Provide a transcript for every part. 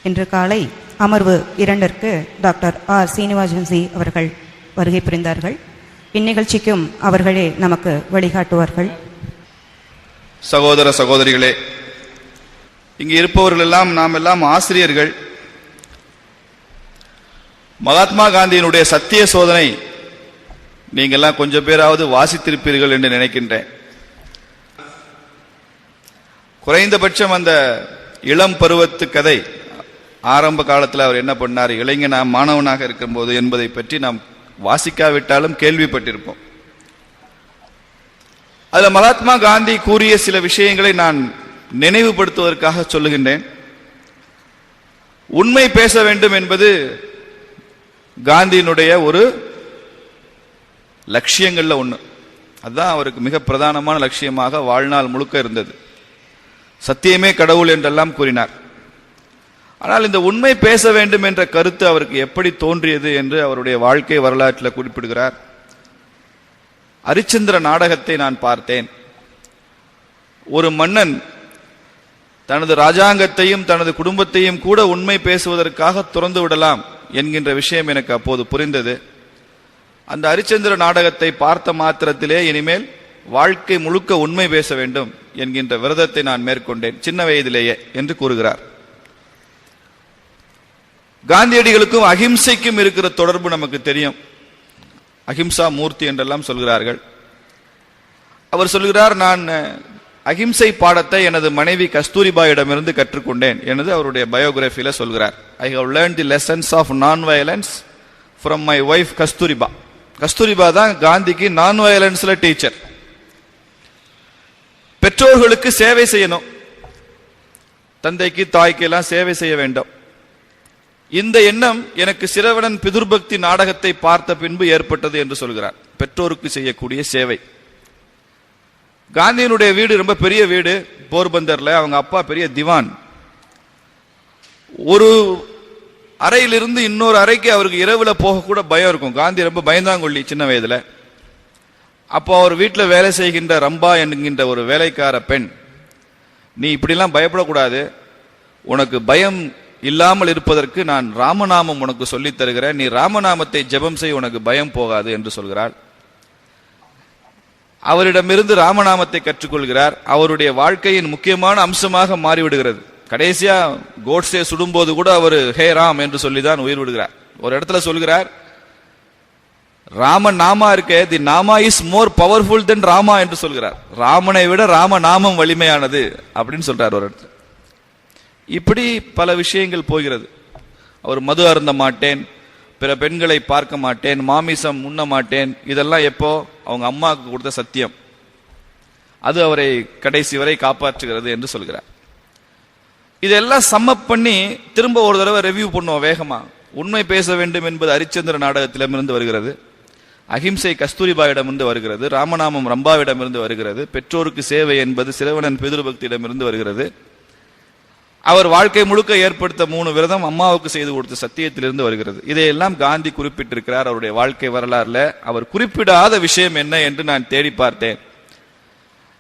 இன்று காலை அமர்வு 2ற்கு டாக்டர் ஆர் சீனிவாசன்சி அவர்கள் வருகை புரிந்தார்கள். இந்நிகழ்ச்சிக்கும் அவர்களே நமக்கு வழிகாட்டுவார்கள். சகோதர சகோதரிகளே, இங்கு இருப்பவர்கள் எல்லாம் நாம் எல்லாம் ஆசிரியர்கள். மகாத்மா காந்தியினுடைய சத்திய சோதனை நீங்கள்லாம் கொஞ்சம் பேராவது வாசித்திருப்பீர்கள் என்று நினைக்கின்றேன். குறைந்தபட்சம் அந்த இளம் பருவத்து கதை, ஆரம்ப காலத்தில் அவர் என்ன பண்ணார், இளைஞனா மாணவனாக இருக்கும்போது என்பதை பற்றி நாம் வாசிக்காவிட்டாலும் கேள்விப்பட்டிருப்போம். அதில் மகாத்மா காந்தி கூறிய சில விஷயங்களை நான் நினைவுபடுத்துவதற்காக சொல்லுகின்றேன். உண்மை பேச வேண்டும் என்பது காந்தியினுடைய ஒரு லட்சியங்கள்ல ஒண்ணு. அதுதான் அவருக்கு மிக பிரதானமான லட்சியமாக வாழ்நாள் முழுக்க இருந்தது. சத்தியமே கடவுள் என்றெல்லாம் கூறினார். ஆனால் இந்த உண்மை பேச வேண்டும் என்ற கருத்து அவருக்கு எப்படி தோன்றியது என்று அவருடைய வாழ்க்கை வரலாற்றில் குறிப்பிடுகிறார். அரிச்சந்திர நாடகத்தை நான் பார்த்தேன். ஒரு மன்னன் தனது ராஜாங்கத்தையும் தனது குடும்பத்தையும் கூட உண்மை பேசுவதற்காக துறந்து விடலாம் என்கின்ற விஷயம் எனக்கு அப்போது புரிந்தது. அந்த அரிச்சந்திர நாடகத்தை பார்த்த மாத்திரத்திலே இனிமேல் வாழ்க்கை முழுக்க உண்மை பேச வேண்டும் என்கின்ற விரதத்தை நான் மேற்கொண்டேன், சின்ன வயதிலேயே என்று கூறுகிறார். காந்தியடிகளுக்கும் அகிம்சைக்கும் இருக்கிற தொடர்பு நமக்கு தெரியும். அகிம்சா மூர்த்தி என்றெல்லாம் சொல்கிறார்கள். அவர் சொல்கிறார், நான் அகிம்சை பாடத்தை எனது மனைவி கஸ்தூரிபாயிடமிருந்து கற்றுக்கொண்டேன் எனது அவருடைய பயோகிராஃபியில சொல்கிறார். I have learnt the lessons of non violence from my wife Kasturba. Kasturba தான் காந்திக்கு நான் வயலன்ஸ்ல டீச்சர். பெற்றோர்களுக்கு சேவை செய்யணும், தந்தைக்கு தாய்க்கு எல்லாம் சேவை செய்ய வேண்டும். இந்த எண்ணம் எனக்கு சிரவணன் பிதுர்பக்தி நாடகத்தை பார்த்த பின்பு ஏற்பட்டது என்று சொல்கிறார். பெற்றோருக்கு செய்யக்கூடிய சேவை. காந்தியினுடைய வீடு ரொம்ப பெரிய வீடு போர்பந்தர்ல. அவங்க அப்பா பெரிய திவான். ஒரு அறையிலிருந்து இன்னொரு அறைக்கு அவருக்கு இரவுல போக கூட பயம் இருக்கும். காந்தி ரொம்ப பயந்தாங்கொள்ளி சின்ன வயதுல. அப்போ அவர் வீட்டில் வேலை செய்கின்ற ரம்பா என்கின்ற ஒரு வேலைக்கார பெண், நீ இப்படிலாம் பயப்படக்கூடாது, உனக்கு பயம் இல்லாமல் இருப்பதற்கு நான் ராமநாமம் உனக்கு சொல்லித் தருகிறேன், நீ ராமநாமத்தை ஜெபம் செய், உனக்கு பயம் போகாது என்று சொல்கிறார். அவரிடமிருந்து ராமநாமத்தை கற்றுக்கொள்கிறார். அவருடைய வாழ்க்கையின் முக்கியமான அம்சமாக மாறிவிடுகிறது. கடைசியா கோட்ஸே சுடும்போது கூட அவர் ஹே ராம் என்று சொல்லிதான் உயிர் விடுகிறார். ஒரு இடத்துல சொல்கிறார், ராம நாமா இருக்க, தி நாமா இஸ் மோர் பவர்ஃபுல் தென் ராமா என்று சொல்கிறார். ராமனை விட ராம நாமம் வலிமையானது அப்படின்னு சொல்றார் ஒரு இடத்துல. இப்படி பல விஷயங்கள் போகிறது. அவர் மது அருந்த மாட்டேன், பிற பெண்களை பார்க்க மாட்டேன், மாமிசம் உண்ண மாட்டேன், இதெல்லாம் எப்போ அவங்க அம்மாவுக்கு கொடுத்த சத்தியம், அது அவரை கடைசி வரை காப்பாற்றுகிறது என்று சொல்கிறார். இதெல்லாம் சம்மப் பண்ணி திரும்ப ஒரு தடவை ரிவ்யூ பண்ணுவோம் வேகமா. உண்மை பேச வேண்டும் என்பது அரிச்சந்திர நாடகத்திடமிருந்து வருகிறது, அகிம்சை கஸ்தூரிபாயிடமிருந்து வருகிறது, ராமநாமம் ரம்பாவிடமிருந்து வருகிறது, பெற்றோருக்கு சேவை என்பது சிரவணன் பிதுர்பக்தியிடமிருந்து வருகிறது, அவர் வாழ்க்கை முழுக்க ஏற்படுத்த 3 விரதம் அம்மாவுக்கு செய்து கொடுத்த சத்தியத்திலிருந்து வருகிறது. இதையெல்லாம் காந்தி குறிப்பிட்டிருக்கிறார் அவருடைய வாழ்க்கை வரலாறுல. அவர் குறிப்பிடாத விஷயம் என்ன என்று நான் தேடி பார்த்தேன்.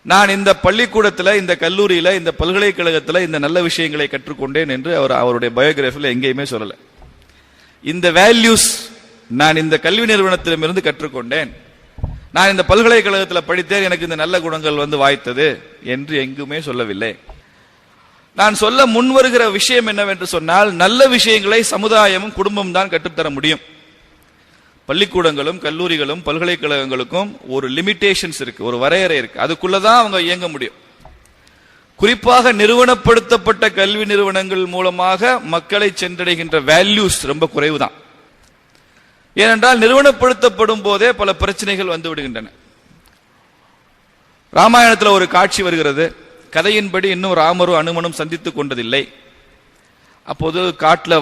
நான் இந்த பள்ளிக்கூடத்தில், இந்த கல்லூரியில, இந்த பல்கலைக்கழகத்தில் இந்த நல்ல விஷயங்களை கற்றுக்கொண்டேன் என்று அவர் அவருடைய பயோகிராஃபியில் எங்கேயுமே சொல்லல. இந்த வேல்யூஸ் நான் இந்த கல்வி நிறுவனத்திலிருந்து கற்றுக்கொண்டேன், நான் இந்த பல்கலைக்கழகத்தில் படித்தேன், எனக்கு இந்த நல்ல குணங்கள் வாய்த்தது என்று எங்குமே சொல்லவில்லை. நான் சொல்ல முன்வருகிற விஷயம் என்னவென்று சொன்னால், நல்ல விஷயங்களை சமுதாயமும் குடும்பம் தான் கற்றுத்தர முடியும். பள்ளிக்கூடங்களும் கல்லூரிகளும் பல்கலைக்கழகங்களுக்கும் ஒரு லிமிடேஷன்ஸ் இருக்கு, ஒரு வரையறை இருக்கு, அதுக்குள்ளதான் அவங்க இயங்க முடியும். குறிப்பாக நிறுவனப்படுத்தப்பட்ட கல்வி நிறுவனங்கள் மூலமாக மக்களை சென்றடைகின்ற வேல்யூஸ் ரொம்ப குறைவுதான். ஏனென்றால் நிறுவனப்படுத்தப்படும் போதே பல பிரச்சனைகள் வந்து விடுகின்றன. ராமாயணத்தில் ஒரு காட்சி வருகிறது. கதையின்படி இன்னும் ராமரும் அனுமனும் சந்தித்துக் கொண்டதில்லை. அப்போது காட்டுல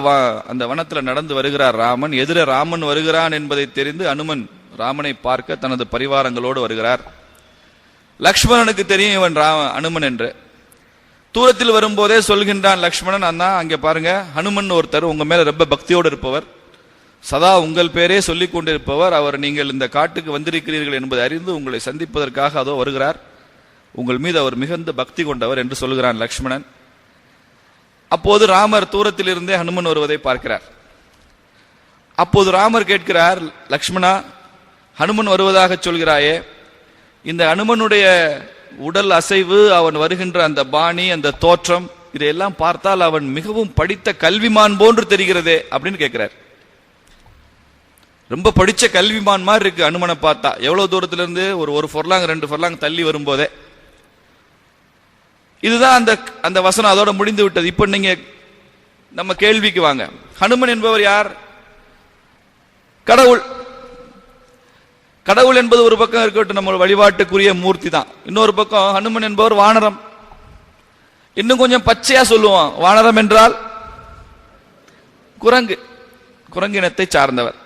அந்த வனத்தில் நடந்து வருகிறார் ராமன். எதிர ராமன் வருகிறான் என்பதை தெரிந்து அனுமன் ராமனை பார்க்க தனது பரிவாரங்களோடு வருகிறார். லக்ஷ்மணனுக்கு தெரியும் இவன் அனுமன் என்று. தூரத்தில் வரும்போதே சொல்கின்றான் லக்ஷ்மணன், அண்ணா அங்கே பாருங்க, ஹனுமன் ஒருத்தர் உங்க மேல ரொம்ப பக்தியோடு இருப்பவர், சதா உங்கள் பேரே சொல்லிக் கொண்டிருப்பவர், அவர் நீங்கள் இந்த காட்டுக்கு வந்திருக்கிறீர்கள் என்பதை அறிந்து உங்களை சந்திப்பதற்காக அதோ வருகிறார், உங்கள் மீது அவர் மிகுந்த பக்தி கொண்டவர் என்று சொல்கிறான் லக்ஷ்மணன். அப்போது ராமர் தூரத்தில் இருந்தே ஹனுமன் வருவதை பார்க்கிறார். அப்போது ராமர் கேட்கிறார், லக்ஷ்மணா, ஹனுமன் வருவதாக சொல்கிறாயே, இந்த ஹனுமனுடைய உடல் அசைவு, அவன் வருகின்ற அந்த பாணி, அந்த தோற்றம், இதையெல்லாம் பார்த்தால் அவன் மிகவும் படித்த கல்விமான் போன்று தெரிகிறதே அப்படின்னு கேட்கிறார். ரொம்ப படிச்ச கல்விமான் மாதிரி இருக்கு ஹனுமனை பார்த்தா. எவ்வளவு தூரத்துல இருந்து? ஒரு ஃபர்லாங் 2 ஃபர்லாங் தள்ளி வரும்போதே. இதுதான் அந்த வசனம் அதோட முடிந்து விட்டது. இப்ப நீங்க நம்ம கேள்விக்கு வாங்க. ஹனுமன் என்பவர் யார்? கடவுள். கடவுள் என்பது ஒரு பக்கம் இருக்கட்டும், நம்ம வழிபாட்டுக்குரிய மூர்த்தி தான். இன்னொரு பக்கம் ஹனுமன் என்பவர் வானரம். இன்னும் கொஞ்சம் பச்சையா சொல்லுவோம், வானரம் என்றால் குரங்கு, குரங்கினத்தை சார்ந்தவர்.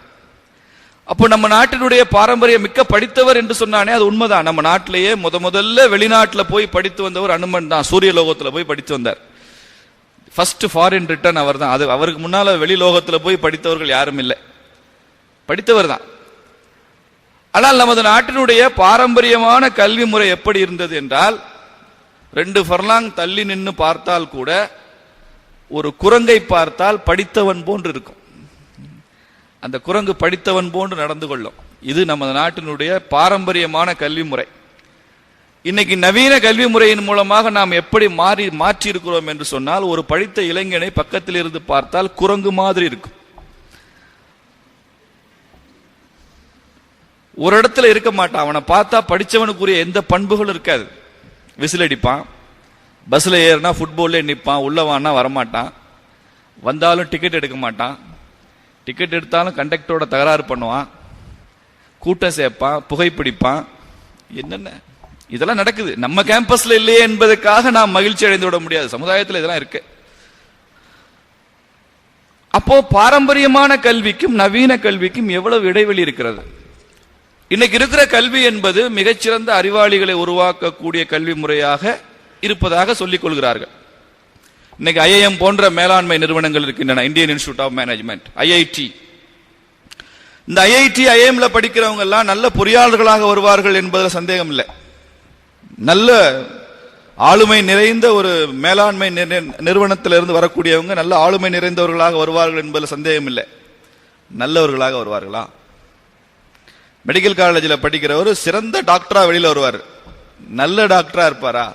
அப்போ நம்ம நாட்டினுடைய பாரம்பரிய மிக்க படித்தவர் என்று சொன்னானே, அது உண்மைதான். நம்ம நாட்டிலேயே முதல்ல வெளிநாட்டில் போய் படித்து வந்தவர் ஹனுமன் தான். சூரிய லோகத்தில் போய் படித்து வந்தார். ஃபர்ஸ்ட் ஃபாரின் ரிட்டர்ன் அவர் தான். அது அவருக்கு முன்னால வெளி லோகத்தில் போய் படித்தவர்கள் யாரும் இல்லை, படித்தவர் தான். ஆனால் நமது நாட்டினுடைய பாரம்பரியமான கல்வி முறை எப்படி இருந்தது என்றால், 2 ஃபர்லாங் தள்ளி நின்று பார்த்தால் கூட ஒரு குரங்கை பார்த்தால் படித்தவன் போன்று இருக்கும். அந்த குரங்கு படித்தவன் போன்று நடந்து கொள்ளும். இது நமது நாட்டினுடைய பாரம்பரியமான கல்வி முறை. இன்னைக்கு நவீன கல்வி முறையின் மூலமாக நாம் எப்படி மாற்றி இருக்கிறோம் என்று சொன்னால், ஒரு படித்த இளைஞனை பக்கத்தில் இருந்து பார்த்தால் குரங்கு மாதிரி இருக்கும். ஒரு இடத்துல இருக்க மாட்டான். அவனை பார்த்தா படிச்சவனுக்குரிய எந்த பண்புகளும் இருக்காது. விசில் அடிப்பான், பஸ்ல ஏறினா ஃபுட்பால்ல நிற்பான், உள்ளவானா வரமாட்டான், வந்தாலும் டிக்கெட் எடுக்க மாட்டான், டிக்கெட் எடுத்தாலும் கண்டக்டரோட தகராறு பண்ணுவான், கூட்டம் சேர்ப்பான், புகைப்பிடிப்பான். என்னென்ன இதெல்லாம் நடக்குது. நம்ம கேம்பஸ்ல இல்லையே என்பதற்காக நாம் மகிழ்ச்சி அடைந்து விட முடியாது. சமுதாயத்தில் இதெல்லாம் இருக்கு. அப்போ பாரம்பரியமான கல்விக்கும் நவீன கல்விக்கும் எவ்வளவு இடைவெளி இருக்கிறது. இன்னைக்கு இருக்கிற கல்வி என்பது மிகச்சிறந்த அறிவாளிகளை உருவாக்கக்கூடிய கல்வி முறையாக இருப்பதாக சொல்லிக் கொள்கிறார்கள். இன்னைக்கு ஐஐஎம் போன்ற மேலாண்மை நிறுவனங்கள் இருக்கின்றன, Indian institute of management, IIT. இந்த ஐஐடி ஐஐஎம்ல படிக்கிறவங்க எல்லாம் நல்ல பொறியாளர்களாக வருவார்கள் என்பதில் சந்தேகம் இல்லை. நல்ல ஆளுமை நிறைந்த ஒரு மேலாண்மை நிறுவனத்திலிருந்து வரக்கூடியவங்க நல்ல ஆளுமை நிறைந்தவர்களாக வருவார்கள் என்பதில் சந்தேகம் இல்லை. நல்லவர்களாக வருவார்களா? மெடிக்கல் காலேஜில் படிக்கிறவர் சிறந்த டாக்டரா வெளியில வருவார். நல்ல டாக்டரா இருப்பாரா?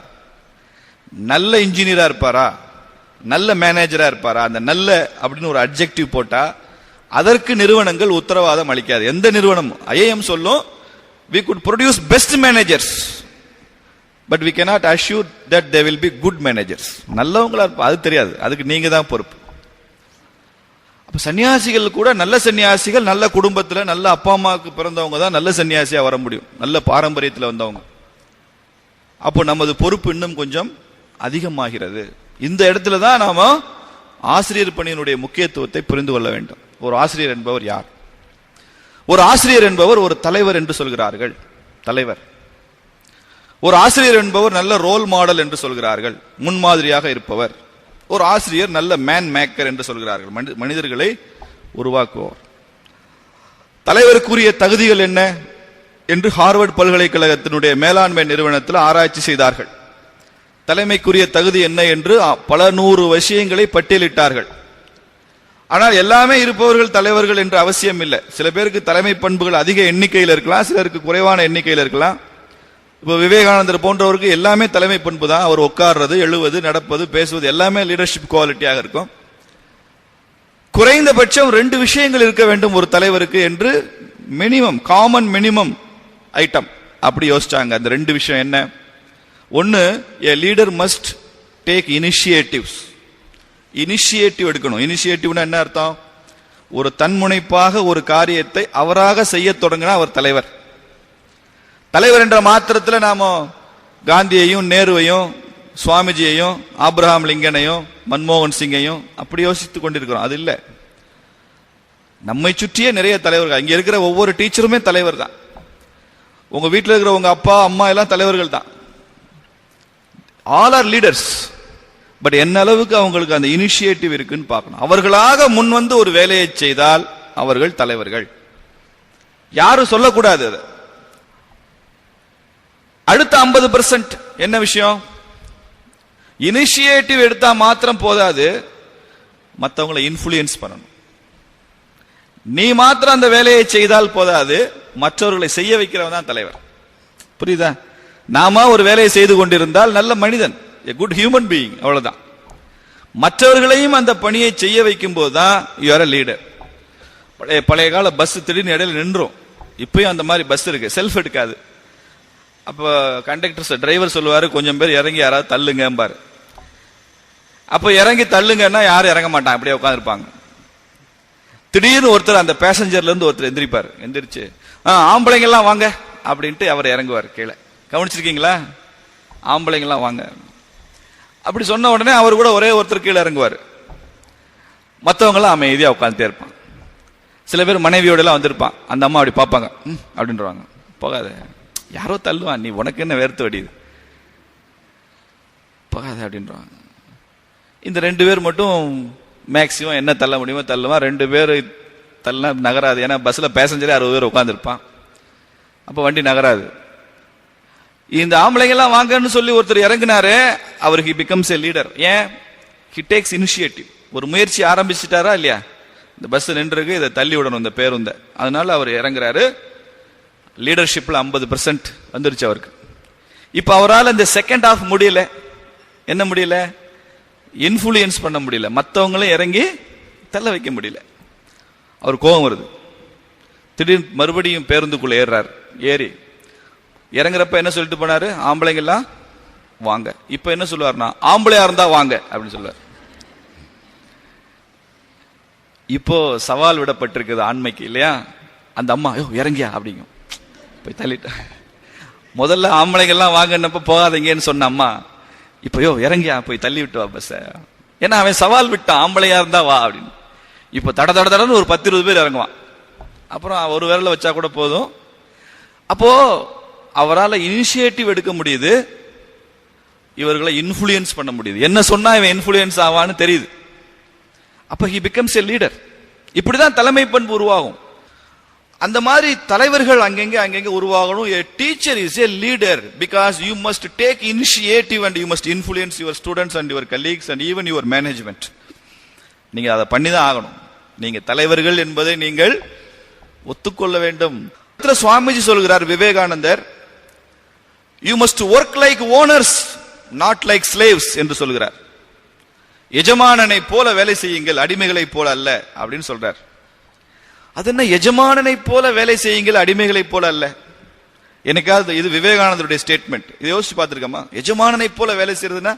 நல்ல இன்ஜினியரா இருப்பாரா? நல்ல மேனேஜரா இருப்பாரா? அந்த நல்ல அப்படின்னு ஒரு அட்ஜெக்டிவ் போட்டா அதற்கு நிறுவனங்கள் உத்தரவாதம் அளிக்காது. எந்த நிறுவனம்? ஐஐஎம் சொல்லும், we could produce best managers but we cannot assure that they will be good managers. நல்லவங்களா இருப்பா, அது தெரியாது, அதுக்கு நீங்க தான் பொறுப்பு. அப்ப சன்னியாசிகள் கூட நல்ல சன்னியாசிகள், நல்ல குடும்பத்தில் நல்ல அப்பா அம்மாவுக்கு பிறந்தவங்க தான் நல்ல சன்னியாசியா வர முடியும், நல்ல பாரம்பரியத்தில் வந்தவங்க. அப்போ நமது பொறுப்பு இன்னும் கொஞ்சம் அதிகமாகிறது. இந்த இடத்துல தான் நாம ஆசிரியர் பணியினுடைய முக்கியத்துவத்தை புரிந்து கொள்ள வேண்டும். ஒரு ஆசிரியர் என்பவர் யார்? ஒரு ஆசிரியர் என்பவர் ஒரு தலைவர் என்று சொல்கிறார்கள். தலைவர். ஒரு ஆசிரியர் என்பவர் நல்ல ரோல் மாடல் என்று சொல்கிறார்கள், முன்மாதிரியாக இருப்பவர். ஒரு ஆசிரியர் நல்ல மேன் மேக்கர் என்று சொல்கிறார்கள், மனிதர்களை உருவாக்குவார். தலைவருக்குரிய தகுதிகள் என்ன என்று ஹார்வர்ட் பல்கலைக்கழகத்தினுடைய மேலாண்மை நிறுவனத்தில் ஆராய்ச்சி செய்தார்கள். தலைமைக்குரிய தகுதி என்ன என்று பல 100 விஷயங்களை பட்டியலிட்டார்கள். ஆனால் எல்லாமே இருப்பவர்கள் தலைவர்கள் என்று அவசியம் இல்லை. சில பேருக்கு தலைமை பண்புகள் அதிக எண்ணிக்கையில் இருக்கலாம், சிலருக்கு குறைவான எண்ணிக்கையில் இருக்கலாம். இப்போ விவேகானந்தர் போன்றவருக்கு எல்லாமே தலைமை பண்பு தான். அவர் உட்கார்றது, எழுவது, நடப்பது, பேசுவது எல்லாமே லீடர்ஷிப் குவாலிட்டியாக இருக்கும். குறைந்தபட்சம் 2 விஷயங்கள் இருக்க வேண்டும் ஒரு தலைவருக்கு என்று மினிமம், காமன் மினிமம் ஐட்டம் அப்படி யோசிச்சாங்க. அந்த 2 விஷயம் என்ன? ஒன்னு, a leader must take initiatives. Initiative எடுக்கணும். இனிஷியேட்டிவ்னா என்ன அர்த்தம்? ஒரு தன்முனைப்பாக ஒரு காரியத்தை அவராக செய்ய தொடங்கினா அவர் தலைவர். தலைவர் என்ற மாத்திரத்தில் நாம காந்தியையும் நேருவையும் சுவாமிஜியையும் ஆப்ரஹாம் லிங்கனையும் மன்மோகன் சிங்கையும் அப்படி யோசித்துக் கொண்டிருக்கிறோம். அது இல்லை. நம்மை சுற்றியே நிறைய தலைவர்கள். இங்க இருக்கிற ஒவ்வொரு டீச்சருமே தலைவர் தான். உங்க வீட்டில் இருக்கிற உங்க அப்பா அம்மா எல்லாம் தலைவர்கள் தான். All R leaders. பட் என்ன அளவுக்கு அவங்களுக்கு அந்த இனிஷியேட்டிவ் இருக்குன்னு பார்க்கணும். அவர்களாக முன் வந்து ஒரு வேலையை செய்தால் அவர்கள் தலைவர்கள். யாரும் சொல்லக்கூடாது. அது அடுத்த 50% என்ன விஷயம்? இனிஷியேட்டிவ் எடுத்தா மாத்திரம் போதாது, மற்றவங்களை இன்ஃப்ளூயன்ஸ் பண்ணணும். நீ மாத்திரம் அந்த வேலையை செய்தால் போதாது, மற்றவர்களை செய்ய வைக்கிறவன் தான் தலைவர். புரியுதா? நாம ஒரு வேலையை செய்து கொண்டிருந்தால் நல்ல மனிதன், a good human being, அவ்வளவுதான். மற்றவர்களையும் அந்த பணியை செய்ய வைக்கும் போதுதான் you are a leader. பழைய கால பஸ் திடீர்னு இடையில நின்றும், இப்பயும் அந்த மாதிரி பஸ் இருக்கு, செல்ஃப் எடுக்காது. அப்ப கண்டக்டர் டிரைவர் சொல்லுவாரு, கொஞ்சம் பேர் இறங்கி யாராவது தள்ளுங்கம்பாரு. அப்ப இறங்கி தள்ளுங்கன்னா யாரும் இறங்க மாட்டாங்க, அப்படியே உட்காந்துருப்பாங்க. திடீர்னு ஒருத்தர் அந்த பேசஞ்சர்ல இருந்து ஒருத்தர் எந்திரிப்பாரு, எந்திரிச்சு ஆம்பளைங்க எல்லாம் வாங்க அப்படின்ட்டு அவர் இறங்குவார் கீழே. கவனிச்சிருக்கீங்களா? ஆம்பளைங்க எல்லாம் வாங்க அப்படி சொன்ன உடனே அவர் கூட ஒரே ஒருத்தர் கீழே இறங்குவார், மற்றவங்க எல்லாம் அமைதியா உட்காந்துட்டே இருப்பான். சில பேர் மனைவியோட எல்லாம் வந்திருப்பான், அந்த அம்மா அப்படி பார்ப்பாங்க, அப்படின்றவாங்க, போகாத யாரோ தள்ளுவான், நீ உனக்கு என்ன வேர்த்து வடியுது, போகாத அப்படின்றவாங்க. இந்த 2 பேர் மட்டும் மேக்சிமம் என்ன தள்ள முடியுமோ தள்ளுவான். 2 பேர் தள்ளனா நகராது, ஏன்னா பஸ்ல பேசஞ்சரே 60 பேர் உட்காந்துருப்பான், அப்ப வண்டி நகராது. இந்த ஆம்பளைங்க எல்லாம் வாங்கன்னு சொல்லி ஒருத்தர் இறங்கினாரு, அவர் he becomes a leader. ஏன்? he takes initiative. ஒரு முயற்சி ஆரம்பிச்சிட்டாரா இல்லையா? இந்த பஸ் நின்றுருக்கு, இதை தள்ளி விடணும் இந்த பேருந்த, அதனால அவர் இறங்குறாரு. லீடர்ஷிப்ல 50% வந்துருச்சு அவருக்கு. இப்ப அவரால் இந்த செகண்ட் ஹாஃப் முடியல. என்ன முடியல? இன்ஃப்ளூயன்ஸ் பண்ண முடியல, மற்றவங்களும் இறங்கி தள்ள வைக்க முடியல. அவர் கோபம் வருது. திடீர்னு மறுபடியும் பேருந்துக்குள்ள ஏறார். ஏறி இறங்குறப்ப என்ன சொல்லிட்டு போனாரு? ஆம்பளைங்க எல்லாம் வாங்க. இப்ப என்ன சொல்லுவாருன்னா, ஆம்பளையா இருந்தா வாங்க அப்படின்னு சொல்லுவார். இப்போ சவால் விடப்பட்டிருக்குது ஆண்மைக்கு இல்லையா? அந்த அம்மா இறங்கியா அப்படிங்க போய் தள்ளிட்டா. முதல்ல ஆம்பளைங்க எல்லாம் வாங்கன்னப்ப போகாதீங்கன்னு சொன்ன அம்மா, இப்போ இறங்கியா போய் தள்ளி விட்டு வா பஸ். ஏன்னா அவன் சவால் விட்டான், ஆம்பளையா இருந்தா வா அப்படின்னு. இப்போ தட தட தடன்னு ஒரு 10-20 பேர் இறங்குவான். அப்புறம் ஒரு விரல வச்சா கூட போதும். அப்போ அவரால் இனிஷியேட்டிவ் எடுக்க முடியுது, இவர்களை இன்ஃப்ளூயன்ஸ் பண்ண முடியுது. என்ன சொன்னா இவன் இன்ஃப்ளூயன்ஸ் ஆவான்னு தெரியுது. அப்ப he becomes a leader. இப்படிதான் தலைமை பண்பு உருவாகும். அந்த மாதிரி தலைவர்கள் அங்கங்க உருவாகணும். a teacher is a leader because you must take initiative and you must influence your students and your colleagues and even your management. நீங்க அதை பண்ணிதான் ஆகணும். நீங்க தலைவர்கள் என்பதை நீங்கள் ஒத்துக்கொள்ள வேண்டும். சுவாமிஜி சொல்கிறார், விவேகானந்தர், you must work like owners not like slaves என்று சொல்கிறார். எஜமானனை போல வேலை செய்யுங்கள், அடிமைகளை போல அல்ல அப்படின்னு சொல்றார். அது என்ன எஜமானனை போல வேலை செய்யுங்கள், அடிமைகளை போல அல்ல? எனக்காவது இது விவேகானந்தருடைய ஸ்டேட்மெண்ட். இதை யோசிச்சு பார்த்திருக்கமா? எஜமானனை போல வேலை செய்யறதுன்னா,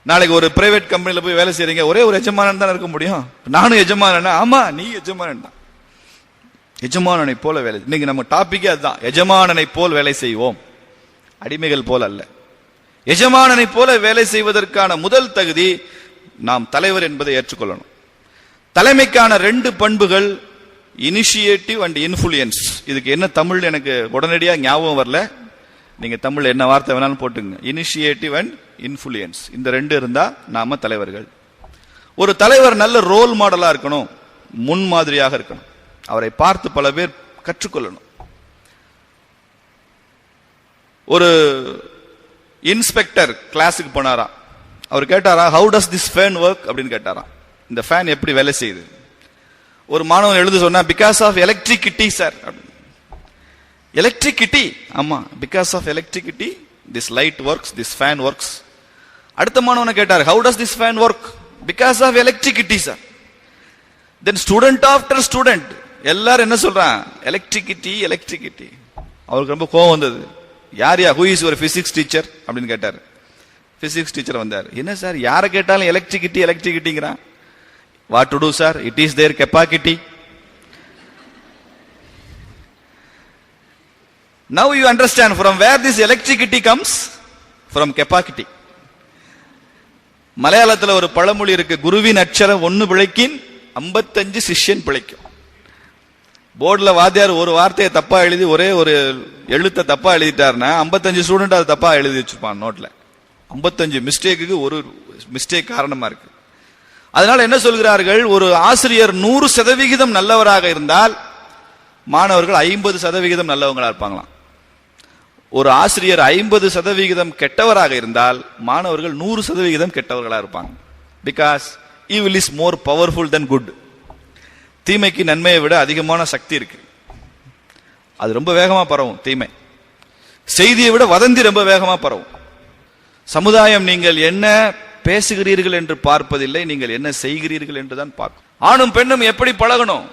நாளைக்கு ஒரு பிரைவேட் கம்பெனில போய் வேலை செய்றீங்க, ஒரே ஒரு எஜமானன் தான் இருக்க முடியும். நானும் எஜமானனா? ஆமா, நீ எஜமானன் தான். எஜமானனை போல வேலை. இன்னைக்கு நம்ம டாபிக்கே அதுதான், எஜமானனை போல் வேலை செய்வோம், அடிமைகள் போல அல்ல. எஜமானனை போல வேலை செய்வதற்கான முதல் தகுதி நாம் தலைவர் என்பதை ஏற்றுக்கொள்ளணும். தலைமைக்கான 2 பண்புகள், இனிஷியேட்டிவ் அண்ட் இன்ஃப்ளூயன்ஸ். இதுக்கு என்ன தமிழ் எனக்கு உடனடியா ஞாபகம் வரல, நீங்க தமிழ் என்ன வார்த்தை வேணாலும் போட்டுங்க. இனிஷியேட்டிவ் அண்ட் இன்ஃப்ளூயன்ஸ், இந்த 2 இருந்தா நாம தலைவர்கள். ஒரு தலைவர் நல்ல ரோல் மாடலா இருக்கணும், முன்மாதிரியாக இருக்கணும். அவரை பார்த்து பல பேர் கற்றுக்கொள்ளணும். ஒரு இன்ஸ்பெக்டர் கிளாஸுக்கு போனாரா, அவர் கேட்டாரா, how does this fan work அப்படின்னு கேட்டாரா, இந்த ஃபேன் எப்படி வேலை செய்யுது? ஒரு மாணவன் எழுத சொன்னா, because of electricity sir. Electricity? ஆமா, because of electricity this light works, this fan works. அடுத்த மாணவனை கேட்டார், how does this fan work? Because of electricity sir. Then student after student எல்லாரும் என்ன சொல்றான்? Electricity electricity. அவருக்கு ரொம்ப கோவம் வந்தது. யார் who is your physics teacher அப்படின்னு கேட்டார். பிசிக்ஸ் டீச்சர் வந்தார். என்ன சார், யாரை கேட்டாலும் எலக்ட்ரிசிட்டி எலக்ட்ரிசிட்டிங்கிறான். What to do sir, it is their capacity. Now you understand from where this electricity comes, from capacity. மலையாளத்தில் ஒரு பழமொழி இருக்கு, குருவின் அட்சரம் 1 பிழைக்கின் 55 சிஷ்யன் பிழைக்கும். போர்டில் வாத்தியார் ஒரு வார்த்தையை தப்பா எழுதி, ஒரே ஒரு எழுத்தை தப்பா எழுதிட்டாருன்னா 55 ஸ்டூடெண்ட் அதை தப்பா எழுதி வச்சிருப்பான் நோட்ல. 55 மிஸ்டேக்கு ஒரு மிஸ்டேக் காரணமா இருக்கு. அதனால என்ன சொல்கிறார்கள், ஒரு ஆசிரியர் 100% நல்லவராக இருந்தால் மாணவர்கள் 50% நல்லவங்களா இருப்பாங்களாம். ஒரு ஆசிரியர் 50% கெட்டவராக இருந்தால் மாணவர்கள் 100% கெட்டவர்களா இருப்பாங்க. Because evil is more powerful than good. தீமைக்கு நன்மையை விட அதிகமான சக்தி இருக்கு. அது ரொம்ப வேகமா பரவும். தீமை செய்தியை விட வதந்தி ரொம்ப வேகமா பரவும். சமுதாயம் நீங்கள் என்ன பேசுகிறீர்கள் என்று பார்ப்பதில்லை, நீங்கள் என்ன செய்கிறீர்கள் என்றுதான் பார்க்கும். ஆணும் பெண்ணும் எப்படி பழகணும்,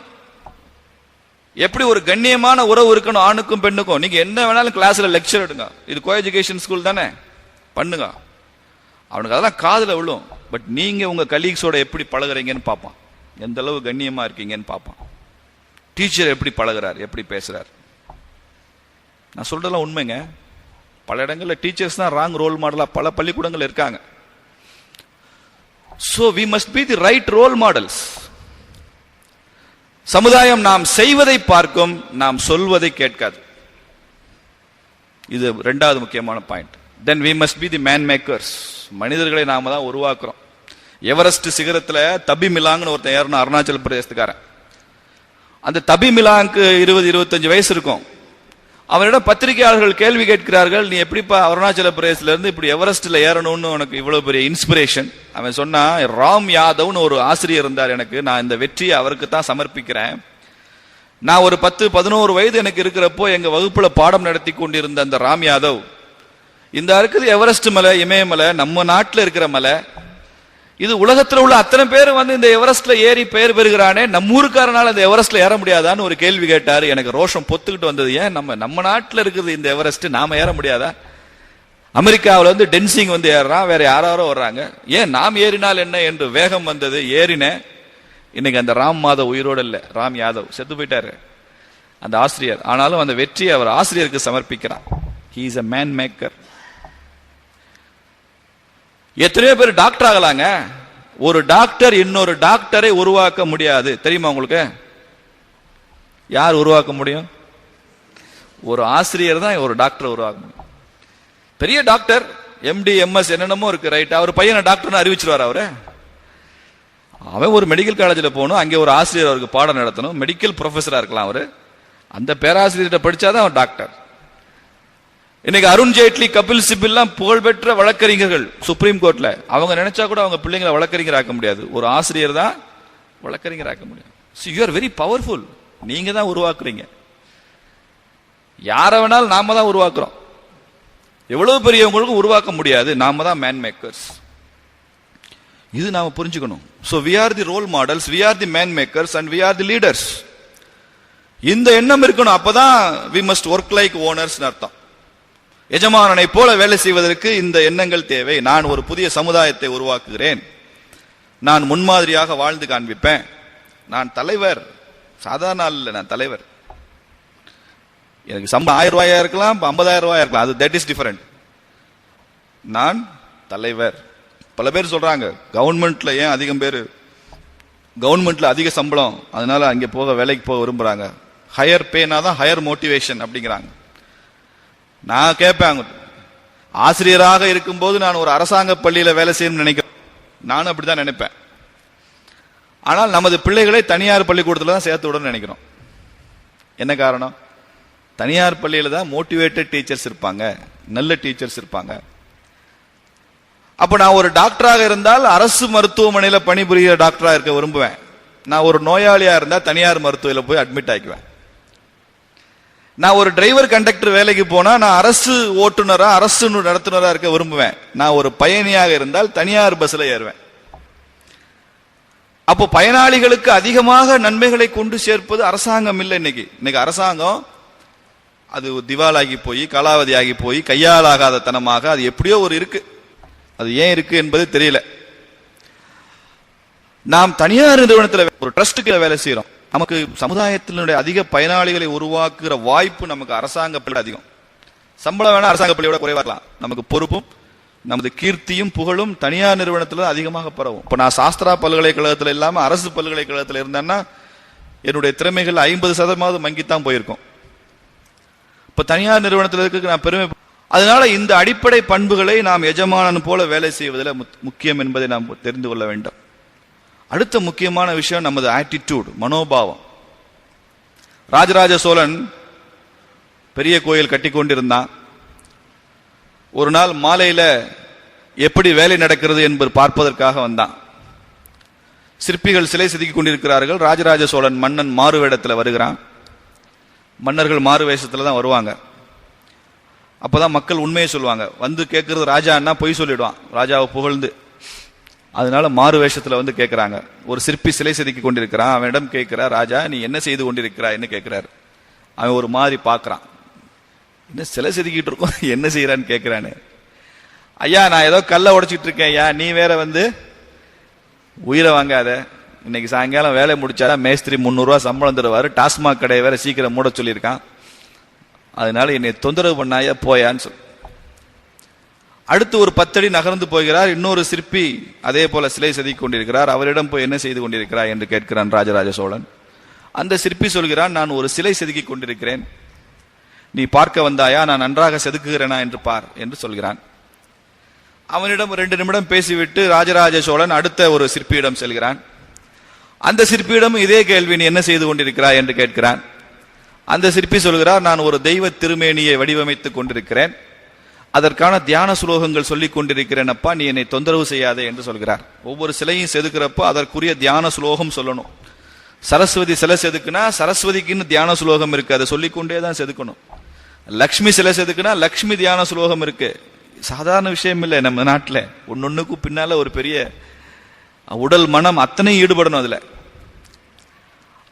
எப்படி ஒரு கண்ணியமான உறவு இருக்கணும் ஆணுக்கும் பெண்ணுக்கும். நீங்க என்ன வேணாலும் கிளாஸ்ல லெக்சர் எடுங்க, இது கோ எஜுகேஷன் ஸ்கூல் தானே, பண்ணுங்க. அவனுக்கு அதெல்லாம் காதுல விழும். பட் நீங்க உங்க கலீக்ஸோட எப்படி பழகுறீங்கன்னு பார்ப்பான், எந்த அளவு கண்ணியமா இருக்கீங்கன்னு பார்ப்பான். டீச்சர் எப்படி பழகுறார், எப்படி பேசுறார். நான் சொல்றதெல்லாம் உண்மைங்க. பல இடங்கள்ல டீச்சர்ஸ் தான் ராங் ரோல் மாடலா பல பள்ளிக்கூடங்கள் இருக்காங்க. So we must be the right role models. சமுதாயம் நாம் செய்வதை பார்க்கும், நாம் சொல்வதை கேட்காது. இது இரண்டாவது முக்கியமான point. Then we must be the man makers. மனிதர்களை நாம தான் உருவாக்குறோம். எவரெஸ்ட் சிகரத்துல தபி மிலாங்னு ஒருத்தன் ஏறணும், அருணாச்சல பிரதேசத்துக்காரன். அந்த தபி மிலாங்க்கு 20-25 வயசு இருக்கும். அவனிடம் பத்திரிகையாளர்கள் கேள்வி கேட்கிறார்கள், நீ எப்படிப்பா அருணாச்சல பிரதேசல இருந்து இப்படி எவரெஸ்ட்ல ஏறணும்னு உனக்கு இவ்வளவு பெரிய இன்ஸ்பிரேஷன்? அவன் சொன்னா, ராம் யாதவ்னு ஒரு ஆசிரியர் இருந்தார் எனக்கு, நான் இந்த வெற்றியை அவருக்கு தான் சமர்ப்பிக்கிறேன். நான் ஒரு 10-11 வயது எனக்கு இருக்கிறப்போ எங்க வகுப்புல பாடம் நடத்தி கொண்டிருந்த அந்த ராம் யாதவ், இந்த இருக்குது எவரெஸ்ட் மலை, இமயமலை, நம்ம நாட்டில் இருக்கிற மலை, இது உலகத்தில் உள்ள அத்தனை பேர் வந்து இந்த எவரெஸ்ட்ல ஏறி பெயர் பெறுகிறானே, நம்ம ஊருக்காரனால இந்த எவரெஸ்ட்ல ஏற முடியாதான்னு ஒரு கேள்வி கேட்டாரு. எனக்கு ரோஷம் பொத்துக்கிட்டு வந்தது. ஏன் நம்ம நாட்டில் இருக்குது இந்த எவரெஸ்ட், நாம ஏற முடியாதா? அமெரிக்காவில் வந்து டென்சிங் வந்து ஏறுறான், வேற யாரோ வர்றாங்க, ஏன் நாம் ஏறினால் என்ன என்று வேகம் வந்தது, ஏறினேன். இன்னைக்கு அந்த ராம் மாதவ் உயிரோடு இல்ல, ராம் யாதவ் செத்து போயிட்டாரு அந்த ஆசிரியர். ஆனாலும் அந்த வெற்றியை அவர் ஆசிரியருக்கு சமர்ப்பிக்கிறார். He is a man maker. எத்தனையோ பேர் டாக்டர் ஆகலாங்க. ஒரு டாக்டர் இன்னொரு டாக்டரை உருவாக்க முடியாது, தெரியுமா உங்களுக்கு? யார் உருவாக்க முடியும்? ஒரு ஆசிரியர் தான் ஒரு டாக்டரை உருவாக்க முடியும். பெரிய டாக்டர் MD MS என்னென்னமோ இருக்கு, ரைட்? அவர் பையனை டாக்டர்னு அறிவிச்சிருவார். அவரு அவன் ஒரு மெடிக்கல் காலேஜில் போகணும், அங்கே ஒரு ஆசிரியர் அவருக்கு பாடம் நடத்தணும், மெடிக்கல் ப்ரொஃபஸரா இருக்கலாம். அவரு அந்த பேராசிரியர்கிட்ட படிச்சாதான் அவன் டாக்டர். இன்னைக்கு அருண் ஜேட்லி, கபில் சிபில் எல்லாம் புகழ்பெற்ற வழக்கறிஞர்கள் சுப்ரீம் கோர்ட்ல. அவங்க நினைச்சா கூட அவங்க பிள்ளைங்களை வழக்கறிஞர் ஆக்க முடியாது, ஒரு ஆசிரியர் தான் வழக்கறிஞர் ஆக்க முடியும். So you are very powerful. நீங்க தான் உருவாக்குறீங்க. யார வேணாலும் நாம தான் உருவாக்குறோம். எவ்வளவு பெரியவங்களுக்கும் உருவாக்க முடியாது, நாம தான் மேன் மேக்கர்ஸ். இது நாம புரிஞ்சுக்கணும். So we are the role models, we are the man makers and we are the leaders. இந்த எண்ணம் இருக்கணும். அப்பதான் we must work like owners அர்த்தம். எஜமானனை போல வேலை செய்வதற்கு இந்த எண்ணங்கள் தேவை. நான் ஒரு புதிய சமுதாயத்தை உருவாக்குகிறேன், நான் முன்மாதிரியாக வாழ்ந்து காண்பிப்பேன், நான் தலைவர். சாதாரண ஆள் இல்லை, நான் தலைவர். எனக்கு சம்பளம் 1000 ரூபாயா இருக்கலாம், 50,000 ரூபாயா இருக்கலாம், அது தட் இஸ் டிஃபரெண்ட். நான் தலைவர். பல பேர் சொல்றாங்க, கவர்மெண்ட்ல ஏன் அதிகம் பேர், கவர்மெண்ட்ல அதிக சம்பளம், அதனால அங்க போக வேலைக்கு போக விரும்புறாங்க. ஹையர் பேனா தான் ஹையர் மோட்டிவேஷன் அப்படிங்கிறாங்க. நான் கேட்பேன், ஆசிரியராக இருக்கும்போது நான் ஒரு அரசாங்க பள்ளியில வேலை செய்யணும்னு நினைக்கிறேன். நானும் அப்படித்தான் நினைப்பேன். ஆனால் நமது பிள்ளைகளை தனியார் பள்ளிக்கூடத்துல தான் சேர்த்து விடணும்னு நினைக்கிறோம். என்ன காரணம்? தனியார் பள்ளியில தான் மோட்டிவேட்டட் டீச்சர்ஸ் இருப்பாங்க, நல்ல டீச்சர்ஸ் இருப்பாங்க. அப்ப நான் ஒரு டாக்டராக இருந்தால் அரசு மருத்துவமனையில பணிபுரிகிற டாக்டரா இருக்க விரும்புவேன். நான் ஒரு நோயாளியா இருந்தா தனியார் மருத்துவமனையில போய் அட்மிட் ஆகிக்குவேன். நான் ஒரு டிரைவர் கண்டக்டர் வேலைக்கு போனா நான் அரசு ஓட்டுநரா, அரசு நடத்துனரா இருக்க விரும்புவேன். நான் ஒரு பயணியாக இருந்தால் தனியார் பஸ்ல ஏறுவேன். அப்போ பயனாளிகளுக்கு அதிகமாக நன்மைகளை கொண்டு சேர்ப்பது அரசாங்கம் இல்லை. இன்னைக்கு அரசாங்கம் அது திவாலாகி போய், காலாவதி ஆகி போய், கையாலாகாத தனமாக அது எப்படியோ ஒரு இருக்கு. அது ஏன் இருக்கு என்பது தெரியல. நாம் தனியார் நிறுவனத்தில் ஒரு ட்ரஸ்டுக்கு வேலை செய்யறோம். நமக்கு சமுதாயத்தினுடைய அதிக பயனாளிகளை உருவாக்குற வாய்ப்பு நமக்கு அரசாங்க பள்ளி அதிகம். சம்பளம் வேணா அரசாங்க பள்ளியோட குறைவா இருக்கலாம், நமக்கு பொறுப்பும் நமது கீர்த்தியும் புகழும் தனியார் நிறுவனத்துல அதிகமாக பரவும். இப்ப நான் சாஸ்திரா பல்கலைக்கழகத்துல இல்லாம அரசு பல்கலைக்கழகத்துல இருந்தேன்னா என்னுடைய திறமைகள் 50% மங்கித்தான் போயிருக்கும். இப்ப தனியார் நிறுவனத்தில் இருக்க நான் பெருமை. அதனால இந்த அடிப்படை பண்புகளை நாம் எஜமானன் போல வேலை செய்வதில் முக்கியம் என்பதை நாம் தெரிந்து கொள்ள வேண்டும். அடுத்த முக்கியமான விஷயம் நமது ஆட்டிடியூட், மனோபாவம். ராஜராஜ சோழன் பெரிய கோயில் கட்டி கொண்டிருந்தான். ஒரு நாள் மாலையில எப்படி வேலை நடக்கிறது என்பது பார்ப்பதற்காக வந்தான். சிற்பிகள் சிலை செதுக்கி கொண்டிருக்கிறார்கள். ராஜராஜ சோழன் மன்னன் மாறு வேடத்தில் வருகிறான். மன்னர்கள் மாறு வேஷத்துல தான் வருவாங்க. அப்பதான் மக்கள் உண்மையை சொல்லுவாங்க. வந்து கேட்கறது ராஜான்னா பொய் சொல்லிடுவான், ராஜாவை புகழ்ந்து. அதனால மாறு வேஷத்துல வந்து கேட்கிறாங்க. ஒரு சிற்பி சிலை செதுக்கி கொண்டிருக்கிறான். அவனிடம் கேட்கிறார், ராஜா நீ என்ன செய்து கொண்டிருக்கிறாய்ன்னு கேட்கிறார். அவன் ஒரு மாதிரி பார்க்கறான். என்ன சிலை செதுக்கிட்டு இருக்கோம், என்ன செய்யறான்னு கேட்கிறான்னு. ஐயா நான் ஏதோ கல்லை உடைச்சிட்டு இருக்கேன் ஐயா, நீ வேற வந்து உயிரை வாங்காத. இன்னைக்கு சாயங்காலம் வேலை முடிச்சாரா மேஸ்திரி 300 ரூபாய் சம்பளம் தருவாரு, டாஸ்மாக் கடையை வேற சீக்கிரம் மூட சொல்லியிருக்கான், அதனால என்னை தொந்தரவு பண்ணாயா போயான்னு சொல். அடுத்து ஒரு 10 அடி நகர்ந்து போகிறார். இன்னொரு சிற்பி அதே போல சிலை செதுக்கி கொண்டிருக்கிறார். அவரிடம் போய் என்ன செய்து கொண்டிருக்கிறார் என்று கேட்கிறான் ராஜராஜ சோழன். அந்த சிற்பி சொல்கிறான், நான் ஒரு சிலை செதுக்கி கொண்டிருக்கிறேன், நீ பார்க்க வந்தாயா, நான் நன்றாக செதுக்குகிறேனா என்று பார் என்று சொல்கிறான். அவனிடம் 2 நிமிடம் பேசிவிட்டு ராஜராஜ சோழன் அடுத்த ஒரு சிற்பியிடம் செல்கிறான். அந்த சிற்பியிடம் இதே கேள்வி, நீ என்ன செய்து கொண்டிருக்கிறாய் என்று கேட்கிறான். அந்த சிற்பி சொல்கிறார், நான் ஒரு தெய்வ திருமேனியை வடிவமைத்துக் கொண்டிருக்கிறேன், அதற்கான தியான சுலோகங்கள் சொல்லிக் கொண்டிருக்கிறேன் அப்பா, நீ என்னை தொந்தரவு செய்யாதே என்று சொல்கிறார். ஒவ்வொரு சிலையும் செதுக்கிறப்போ அதற்குரிய தியான சுலோகம் சொல்லணும். சரஸ்வதி சிலை செதுக்குனா சரஸ்வதிக்குன்னு தியான சுலோகம் இருக்கு, அதை சொல்லிக்கொண்டே தான் செதுக்கணும். லக்ஷ்மி சிலை செதுக்குனா லக்ஷ்மி தியான சுலோகம் இருக்கு. சாதாரண விஷயம் இல்லை. நம்ம நாட்டில் ஒன்னொன்னுக்கும் பின்னால ஒரு பெரிய உடல் மனம் அத்தனை ஈடுபடணும் அதுல.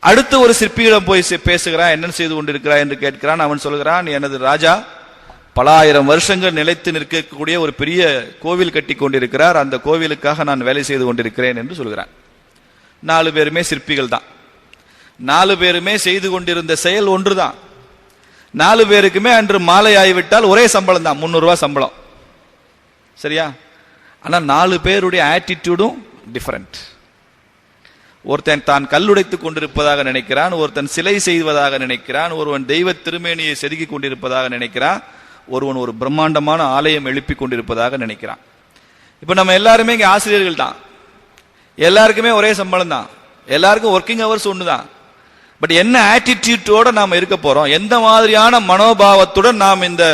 அடுத்து ஒரு சிற்பியிடம் போய் பேசுகிறான், என்ன செய்து கொண்டிருக்கிறாய் என்று கேட்கிறான். அவன் சொல்கிறான், எனது ராஜா பல ஆயிரம் வருஷங்கள் நிலைத்து நிற்கக்கூடிய ஒரு பெரிய கோவில் கட்டி கொண்டிருக்கிறார், அந்த கோவிலுக்காக நான் வேலை செய்து கொண்டிருக்கிறேன் என்று சொல்கிறான். 4 பேருமே சிற்பிகள் தான். 4 பேருமே செய்து கொண்டிருந்த செயல் ஒன்றுதான். 4 பேருக்குமே அன்று மாலை ஆகிவிட்டால் ஒரே சம்பளம் தான், 300 ரூபாய் சம்பளம். சரியா? ஆனா 4 பேருடைய ஆட்டிடியூடும் டிஃபரண்ட். ஒருத்தன் தான் கல்லுடைத்துக் கொண்டிருப்பதாக நினைக்கிறான், ஒருத்தன் சிலை செய்வதாக நினைக்கிறான், ஒருவன் தெய்வ திருமேனியை செதுக்கி கொண்டிருப்பதாக நினைக்கிறான், ஒருவன் ஒரு பிரம்மாண்டமான ஆலயம் எழுப்பி கொண்டிருப்பதாக நினைக்கிறான். இப்ப நம்ம எல்லாருமே இங்க ஆசிரியர்கள் தான், எல்லாருக்குமே ஒரே சம்பளம் தான், எல்லாருக்கும் ஒர்க்கிங் ஹவர்ஸ் ஒண்ணுதான். பட் என்ன ஆட்டிடியூட்டோட நாம இருக்க போறோம், எந்த மாதிரியான மனோபாவத்துடன் நாம் இந்த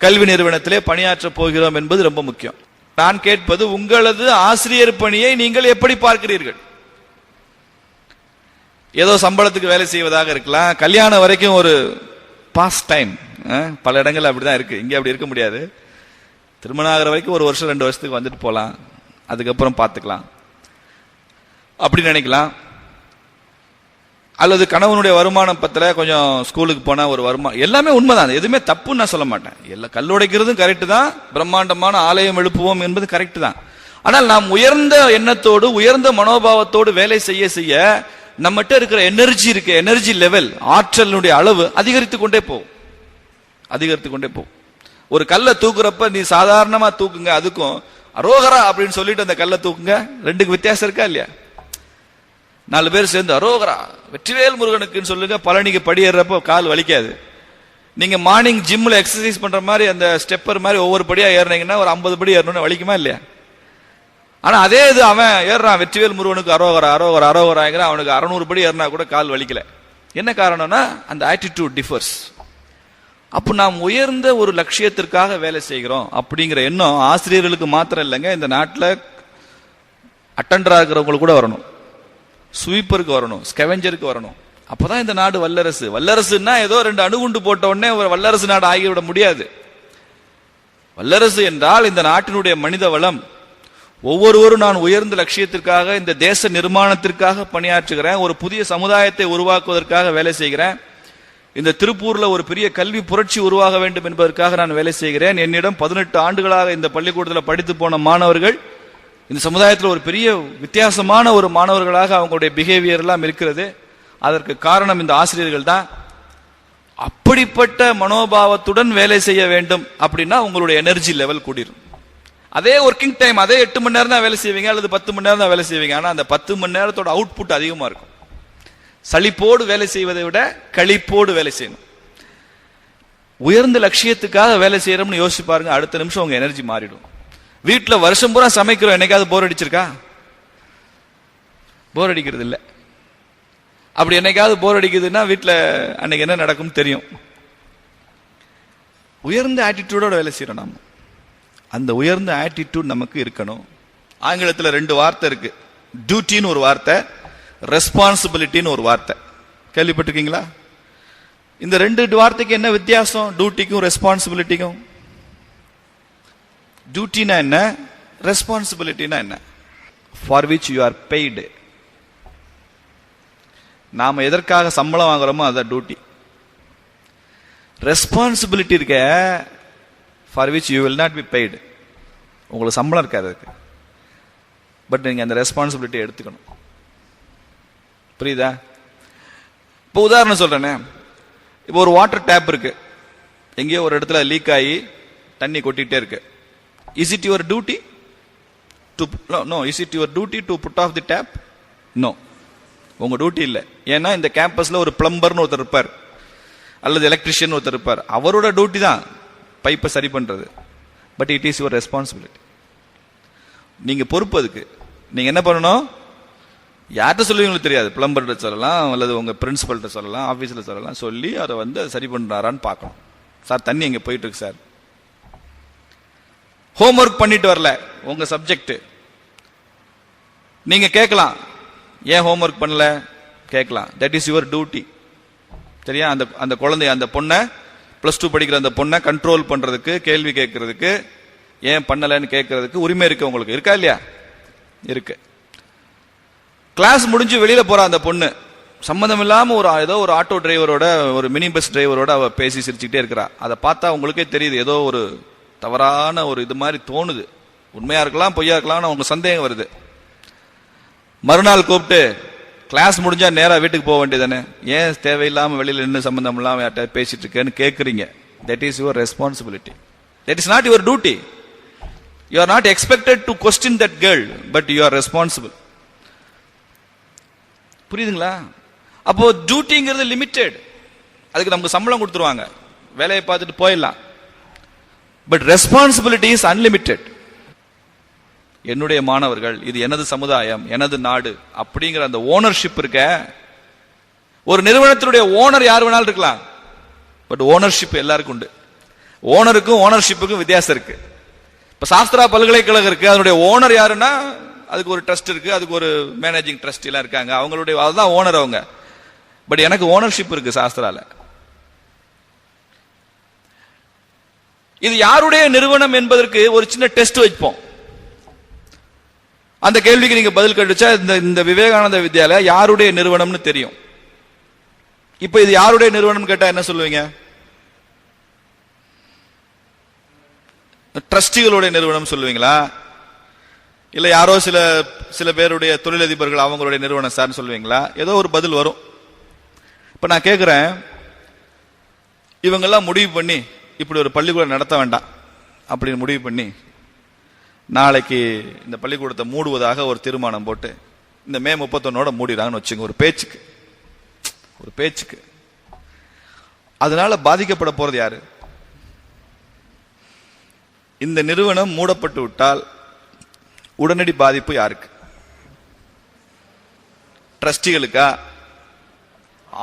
கல்வி நிறுவனத்திலே பணியாற்ற போகிறோம் என்பது ரொம்ப முக்கியம். நான் கேட்பது, உங்களது ஆசிரியர் பணியை நீங்கள் எப்படி பார்க்கிறீர்கள்? ஏதோ சம்பளத்துக்கு வேலை செய்வதாக இருக்கலாம், கல்யாணம் வரைக்கும் ஒரு பாஸ் டைம். பல இடங்கள் அப்படிதான் இருக்கு, இங்க அப்படி இருக்க முடியாது. திருமணம் ஆகிற வரைக்கும் 1 வருஷம் 2 வருஷத்துக்கு வந்துட்டு போலாம், அதுக்கப்புறம் பார்த்துக்கலாம் அப்படி நினைக்கலாம். அல்லது கணவனுடைய வருமானம் பத்தல, கொஞ்சம் ஸ்கூலுக்கு போனா ஒரு வருமானம், எல்லாமே உண்மைதான், எதுவுமே தப்புன்னு நான் சொல்ல மாட்டேன். எல்லாம் கல்லுடைக்கிறதும் கரெக்ட் தான், பிரம்மாண்டமான ஆலயம் எழுப்புவோம் என்பது கரெக்ட் தான். ஆனால் நாம் உயர்ந்த எண்ணத்தோடு உயர்ந்த மனோபாவத்தோடு வேலை செய்ய செய்ய நம்மகிட்ட இருக்கிற எனர்ஜி இருக்கு, எனர்ஜி லெவல், ஆற்றலுடைய அளவு அதிகரித்து கொண்டே போகும், அதிகரித்து கொண்டே போகும். ஒரு கல்லை தூக்குறப்ப நீ சாதாரணமா தூக்குங்க, அதுக்கும் அரோகரா அப்படின்னு சொல்லிட்டு அந்த கல்லை தூக்குங்க, 2க்கு வித்தியாசம் இருக்கா இல்லையா? 4 பேர் சேர்ந்து அரோகரா வெற்றிவேல் முருகனுக்குன்னு சொல்லுங்க, பழனிக்கு படி ஏறப்போ கால் வலிக்காது. நீங்க மார்னிங் ஜிம்ல எக்ஸசைஸ் பண்ற மாதிரி அந்த ஸ்டெப்பர் மாதிரி ஒவ்வொரு படியா ஏறினீங்கன்னா ஒரு 50 படி ஏறணும்னு வலிக்குமா இல்லையா? ஆனா அதே இது அவன் ஏறான், வெற்றிவேல் முருகனுக்கு அரோகரா அரோகரா அரோகராங்கிற, அவனுக்கு 600 படி ஏறினா கூட கால் வலிக்கல. என்ன காரணம்னா அந்த ஆட்டிடியூட் டிஃபர்ஸ். அப்ப நாம் உயர்ந்த ஒரு லட்சியத்திற்காக வேலை செய்கிறோம் அப்படிங்கிற எண்ணம் ஆசிரியர்களுக்கு மாத்திரம் இல்லைங்க, இந்த நாட்டில் அட்டெண்டரா இருக்கிறவங்களுக்கு கூட வரணும், ஸ்வீப்பருக்கு வரணும், ஸ்கெவெஞ்சருக்கு வரணும். அப்பதான் இந்த நாடு வல்லரசு. வல்லரசுன்னா ஏதோ 2 அணுகுண்டு போட்ட உடனே ஒரு வல்லரசு நாடு ஆகிவிட முடியாது. வல்லரசு என்றால் இந்த நாட்டினுடைய மனித வளம். ஒவ்வொருவரும் நான் உயர்ந்த லட்சியத்திற்காக, இந்த தேச நிர்மாணத்திற்காக பணியாற்றுகிறேன், ஒரு புதிய சமுதாயத்தை உருவாக்குவதற்காக வேலை செய்கிறேன், இந்த திருப்பூர்ல ஒரு பெரிய கல்வி புரட்சி உருவாக வேண்டும் என்பதற்காக நான் வேலை செய்கிறேன். என்னிடம் 18 ஆண்டுகளாக இந்த பள்ளிக்கூடத்தில் படித்து போன மாணவர்கள் இந்த சமுதாயத்தில் ஒரு பெரிய வித்தியாசமான ஒரு மாணவர்களாக அவங்களுடைய பிஹேவியர் எல்லாம் இருக்கிறது. அதற்கு காரணம் இந்த ஆசிரியர்கள் தான். அப்படிப்பட்ட மனோபாவத்துடன் வேலை செய்ய வேண்டும் அப்படின்னா உங்களுடைய எனர்ஜி லெவல் கூடிரும். அதே ஒர்க்கிங் டைம், அதே 8 மணி நேரம் தான் வேலை செய்வீங்க அல்லது 10 மணி நேரம் தான் வேலை செய்வீங்க, ஆனா அந்த 10 மணி நேரத்தோட அவுட்புட் அதிகமா இருக்கும். சலிப்போடு வேலை செய்வதை விட களிப்போடு வேலை செய்யணும். உயர்ந்த லட்சியத்துக்காக வேலை செய்யறோம்னு யோசிச்சு பாருங்க, அடுத்த நிமிஷம் உங்க எனர்ஜி மாறிடும். வீட்டுல வருஷம் பூரா சமைக்கிறோம், என்னைக்காவது போர் அடிச்சிருக்கா? போர் அடிக்கிறது இல்லை. அப்படி என்னைக்காவது போர் அடிக்குதுன்னா வீட்டுல அன்னைக்கு என்ன நடக்கும் தெரியும். உயர்ந்த ஆட்டிடியூடோட வேலை செய்யறோம் நாம. அந்த உயர்ந்த ஆட்டிடியூட் நமக்கு இருக்கணும். ஆங்கிலத்தில் 2 வார்த்தை இருக்கு. டியூட்டின்னு ஒரு வார்த்தை, ரெஸ்பான்சிபிலிட்டின்னு ஒரு வார்த்தை. கேள்விப்பட்டிருக்கீங்களா? இந்த 2 வார்த்தைக்கு என்ன வித்தியாசம்? டியூட்டிக்கும் ரெஸ்பான்சிபிலிட்டிக்கும். டியூட்டினா என்ன, ரெஸ்பான்சிபிலிட்டினா என்ன? For which you are paid. நாம எதற்காக சம்பளம் வாங்குறோமோ அதான் டியூட்டி. ரெஸ்பான்சிபிலிட்டி இருக்க, for which you will not be paid. உங்களுக்கு சம்பளம் இருக்காது அதுக்கு, பட் நீங்க அந்த ரெஸ்பான்சிபிலிட்டி எடுத்துக்கணும். புரியுதா? இப்போ உதாரணம் சொல்றேனே, இப்போ ஒரு வாட்டர் டேப் இருக்கு, எங்கேயோ ஒரு இடத்துல லீக் ஆகி தண்ணி கொட்டிட்டே இருக்கு. Is it your duty to know is it your duty to put off the tap? No, உங்க டியூட்டி இல்லை. ஏன்னா இந்த கேம்பஸ்ல ஒரு பிளம்பர்னு ஒருத்தர் இருப்பார், அல்லது எலக்ட்ரிஷியன் ஒருத்தர் இருப்பார். அவரோட டியூட்டி தான் பைப்பை சரி பண்றது. But it is your responsibility. நீங்க பொறுப்பு அதுக்கு. நீங்க என்ன பண்ணணும்? யார்கிட்ட சொல்லுவீங்களுக்கு தெரியாது. பிளம்பர்கிட்ட சொல்லலாம், அல்லது உங்க பிரின்சிபல்கிட்ட சொல்லலாம், ஆபீஸ்ல சொல்லலாம். சொல்லி அதை வந்து சரி பண்றாரான்னு பார்க்கணும். சார் தண்ணி எங்க போயிட்டு இருக்கு சார். ஹோம்ஒர்க் பண்ணிட்டு வரல உங்க சப்ஜெக்ட், நீங்க கேட்கலாம், ஏன் ஹோம்ஒர்க் பண்ணல கேட்கலாம். That is your duty. சரியா? அந்த குழந்தை, அந்த பொண்ணை, +2 படிக்கிற அந்த பொண்ணை கண்ட்ரோல் பண்றதுக்கு, கேள்வி கேட்கறதுக்கு, ஏன் பண்ணலன்னு கேட்கறதுக்கு உரிமை இருக்கு உங்களுக்கு. இருக்கா இல்லையா? இருக்கு. கிளாஸ் முடிஞ்சு வெளியில போற அந்த பொண்ணு சம்பந்தம் இல்லாம ஏதோ ஒரு ஆட்டோ டிரைவரோட, ஒரு மினி பஸ் டிரைவரோட அவ பேசி சிரிச்சுக்கிட்டே இருக்கிறா. அதை பார்த்தா உங்களுக்கே தெரியுது, ஏதோ ஒரு தவறான ஒரு இது மாதிரி தோணுது. உண்மையா இருக்கலாம், பொய்யா இருக்கலாம், உங்க சந்தேகம் வருது. மறுநாள் கூப்பிட்டு, கிளாஸ் முடிஞ்சா நேரா வீட்டுக்கு போக வேண்டியதானே, ஏன் தேவையில்லாம வெளியில நின்று சம்பந்தம் இல்லாம யார்ட்ட பேசிட்டு இருக்கேன்னு கேட்கறீங்க. That is your responsibility. That is not your duty. You are not expected to question that girl, but you are responsible. புரியுதுங்களா? அப்போ டியூட்டிங்கிறது லிமிட்டெட். அதுக்கு நமக்கு சம்பளம் கொடுத்துருவாங்க, வேலையை பார்த்துட்டு போயிடலாம். But responsibility is unlimited. என்னுடைய மாணவர்கள், இது எனது சமுதாயம், எனது நாடு அப்படிங்கிற அந்த ஓனர்ஷிப் இருக்க. ஒரு நிறுவனத்தினுடைய ஓனர் யார் வேணாலும் இருக்கலாம், பட் ஓனர்ஷிப் எல்லாருக்கும் உண்டு. ஓனருக்கும் ஓனர்ஷிப்புக்கும் வித்தியாசம் இருக்கு. இப்ப சாஸ்திரா பல்கலைக்கழகம் இருக்கு, அதனுடைய ஓனர் யாருன்னா அதுக்கு ஒரு ட்ரஸ்ட் இருக்கு, அதுக்கு ஒரு மேனேஜிங் ட்ரஸ்ட் எல்லாம் இருக்காங்க, அவங்களுடைய அதுதான் ஓனர் அவங்க. பட் எனக்கு ஓனர்ஷிப் இருக்கு சாஸ்திரால. இது யாருடைய நிறுவனம் என்பதற்கு ஒரு சின்ன டெஸ்ட் வைப்போம். அந்த கேள்விக்கு நீங்க பதில் கண்டுச்சா இந்த விவேகானந்த வித்யாலயா யாருடைய நிறுவனம்னு தெரியும். இப்ப இது யாருடைய நிறுவனம் கேட்டா என்ன சொல்லுவீங்க? ட்ரஸ்டிகளுடைய நிறுவனம் சொல்லுவீங்களா? இல்ல யாரோ சில பேருடைய தொழிலதிபர்கள் அவங்களுடைய நிறுவனம் சார்னு சொல்லுவீங்களா? ஏதோ ஒரு பதில் வரும். இப்ப நான் கேட்கிறேன், இவங்கெல்லாம் முடிவு பண்ணி இப்படி ஒரு பள்ளிக்கூடம் நடத்த வேண்டாம் அப்படின்னு முடிவு பண்ணி நாளைக்கு இந்த பள்ளிக்கூடத்தை மூடுவதாக ஒரு தீர்மானம் போட்டு இந்த மே 31 மூடிறாங்கன்னு வச்சுங்க, ஒரு பேச்சுக்கு. அதனால பாதிக்கப்பட போறது யாரு? இந்த நிறுவனம் மூடப்பட்டு விட்டால் உடனடி பாதிப்பு யாருக்கு? ட்ரஸ்டிகளுக்கா,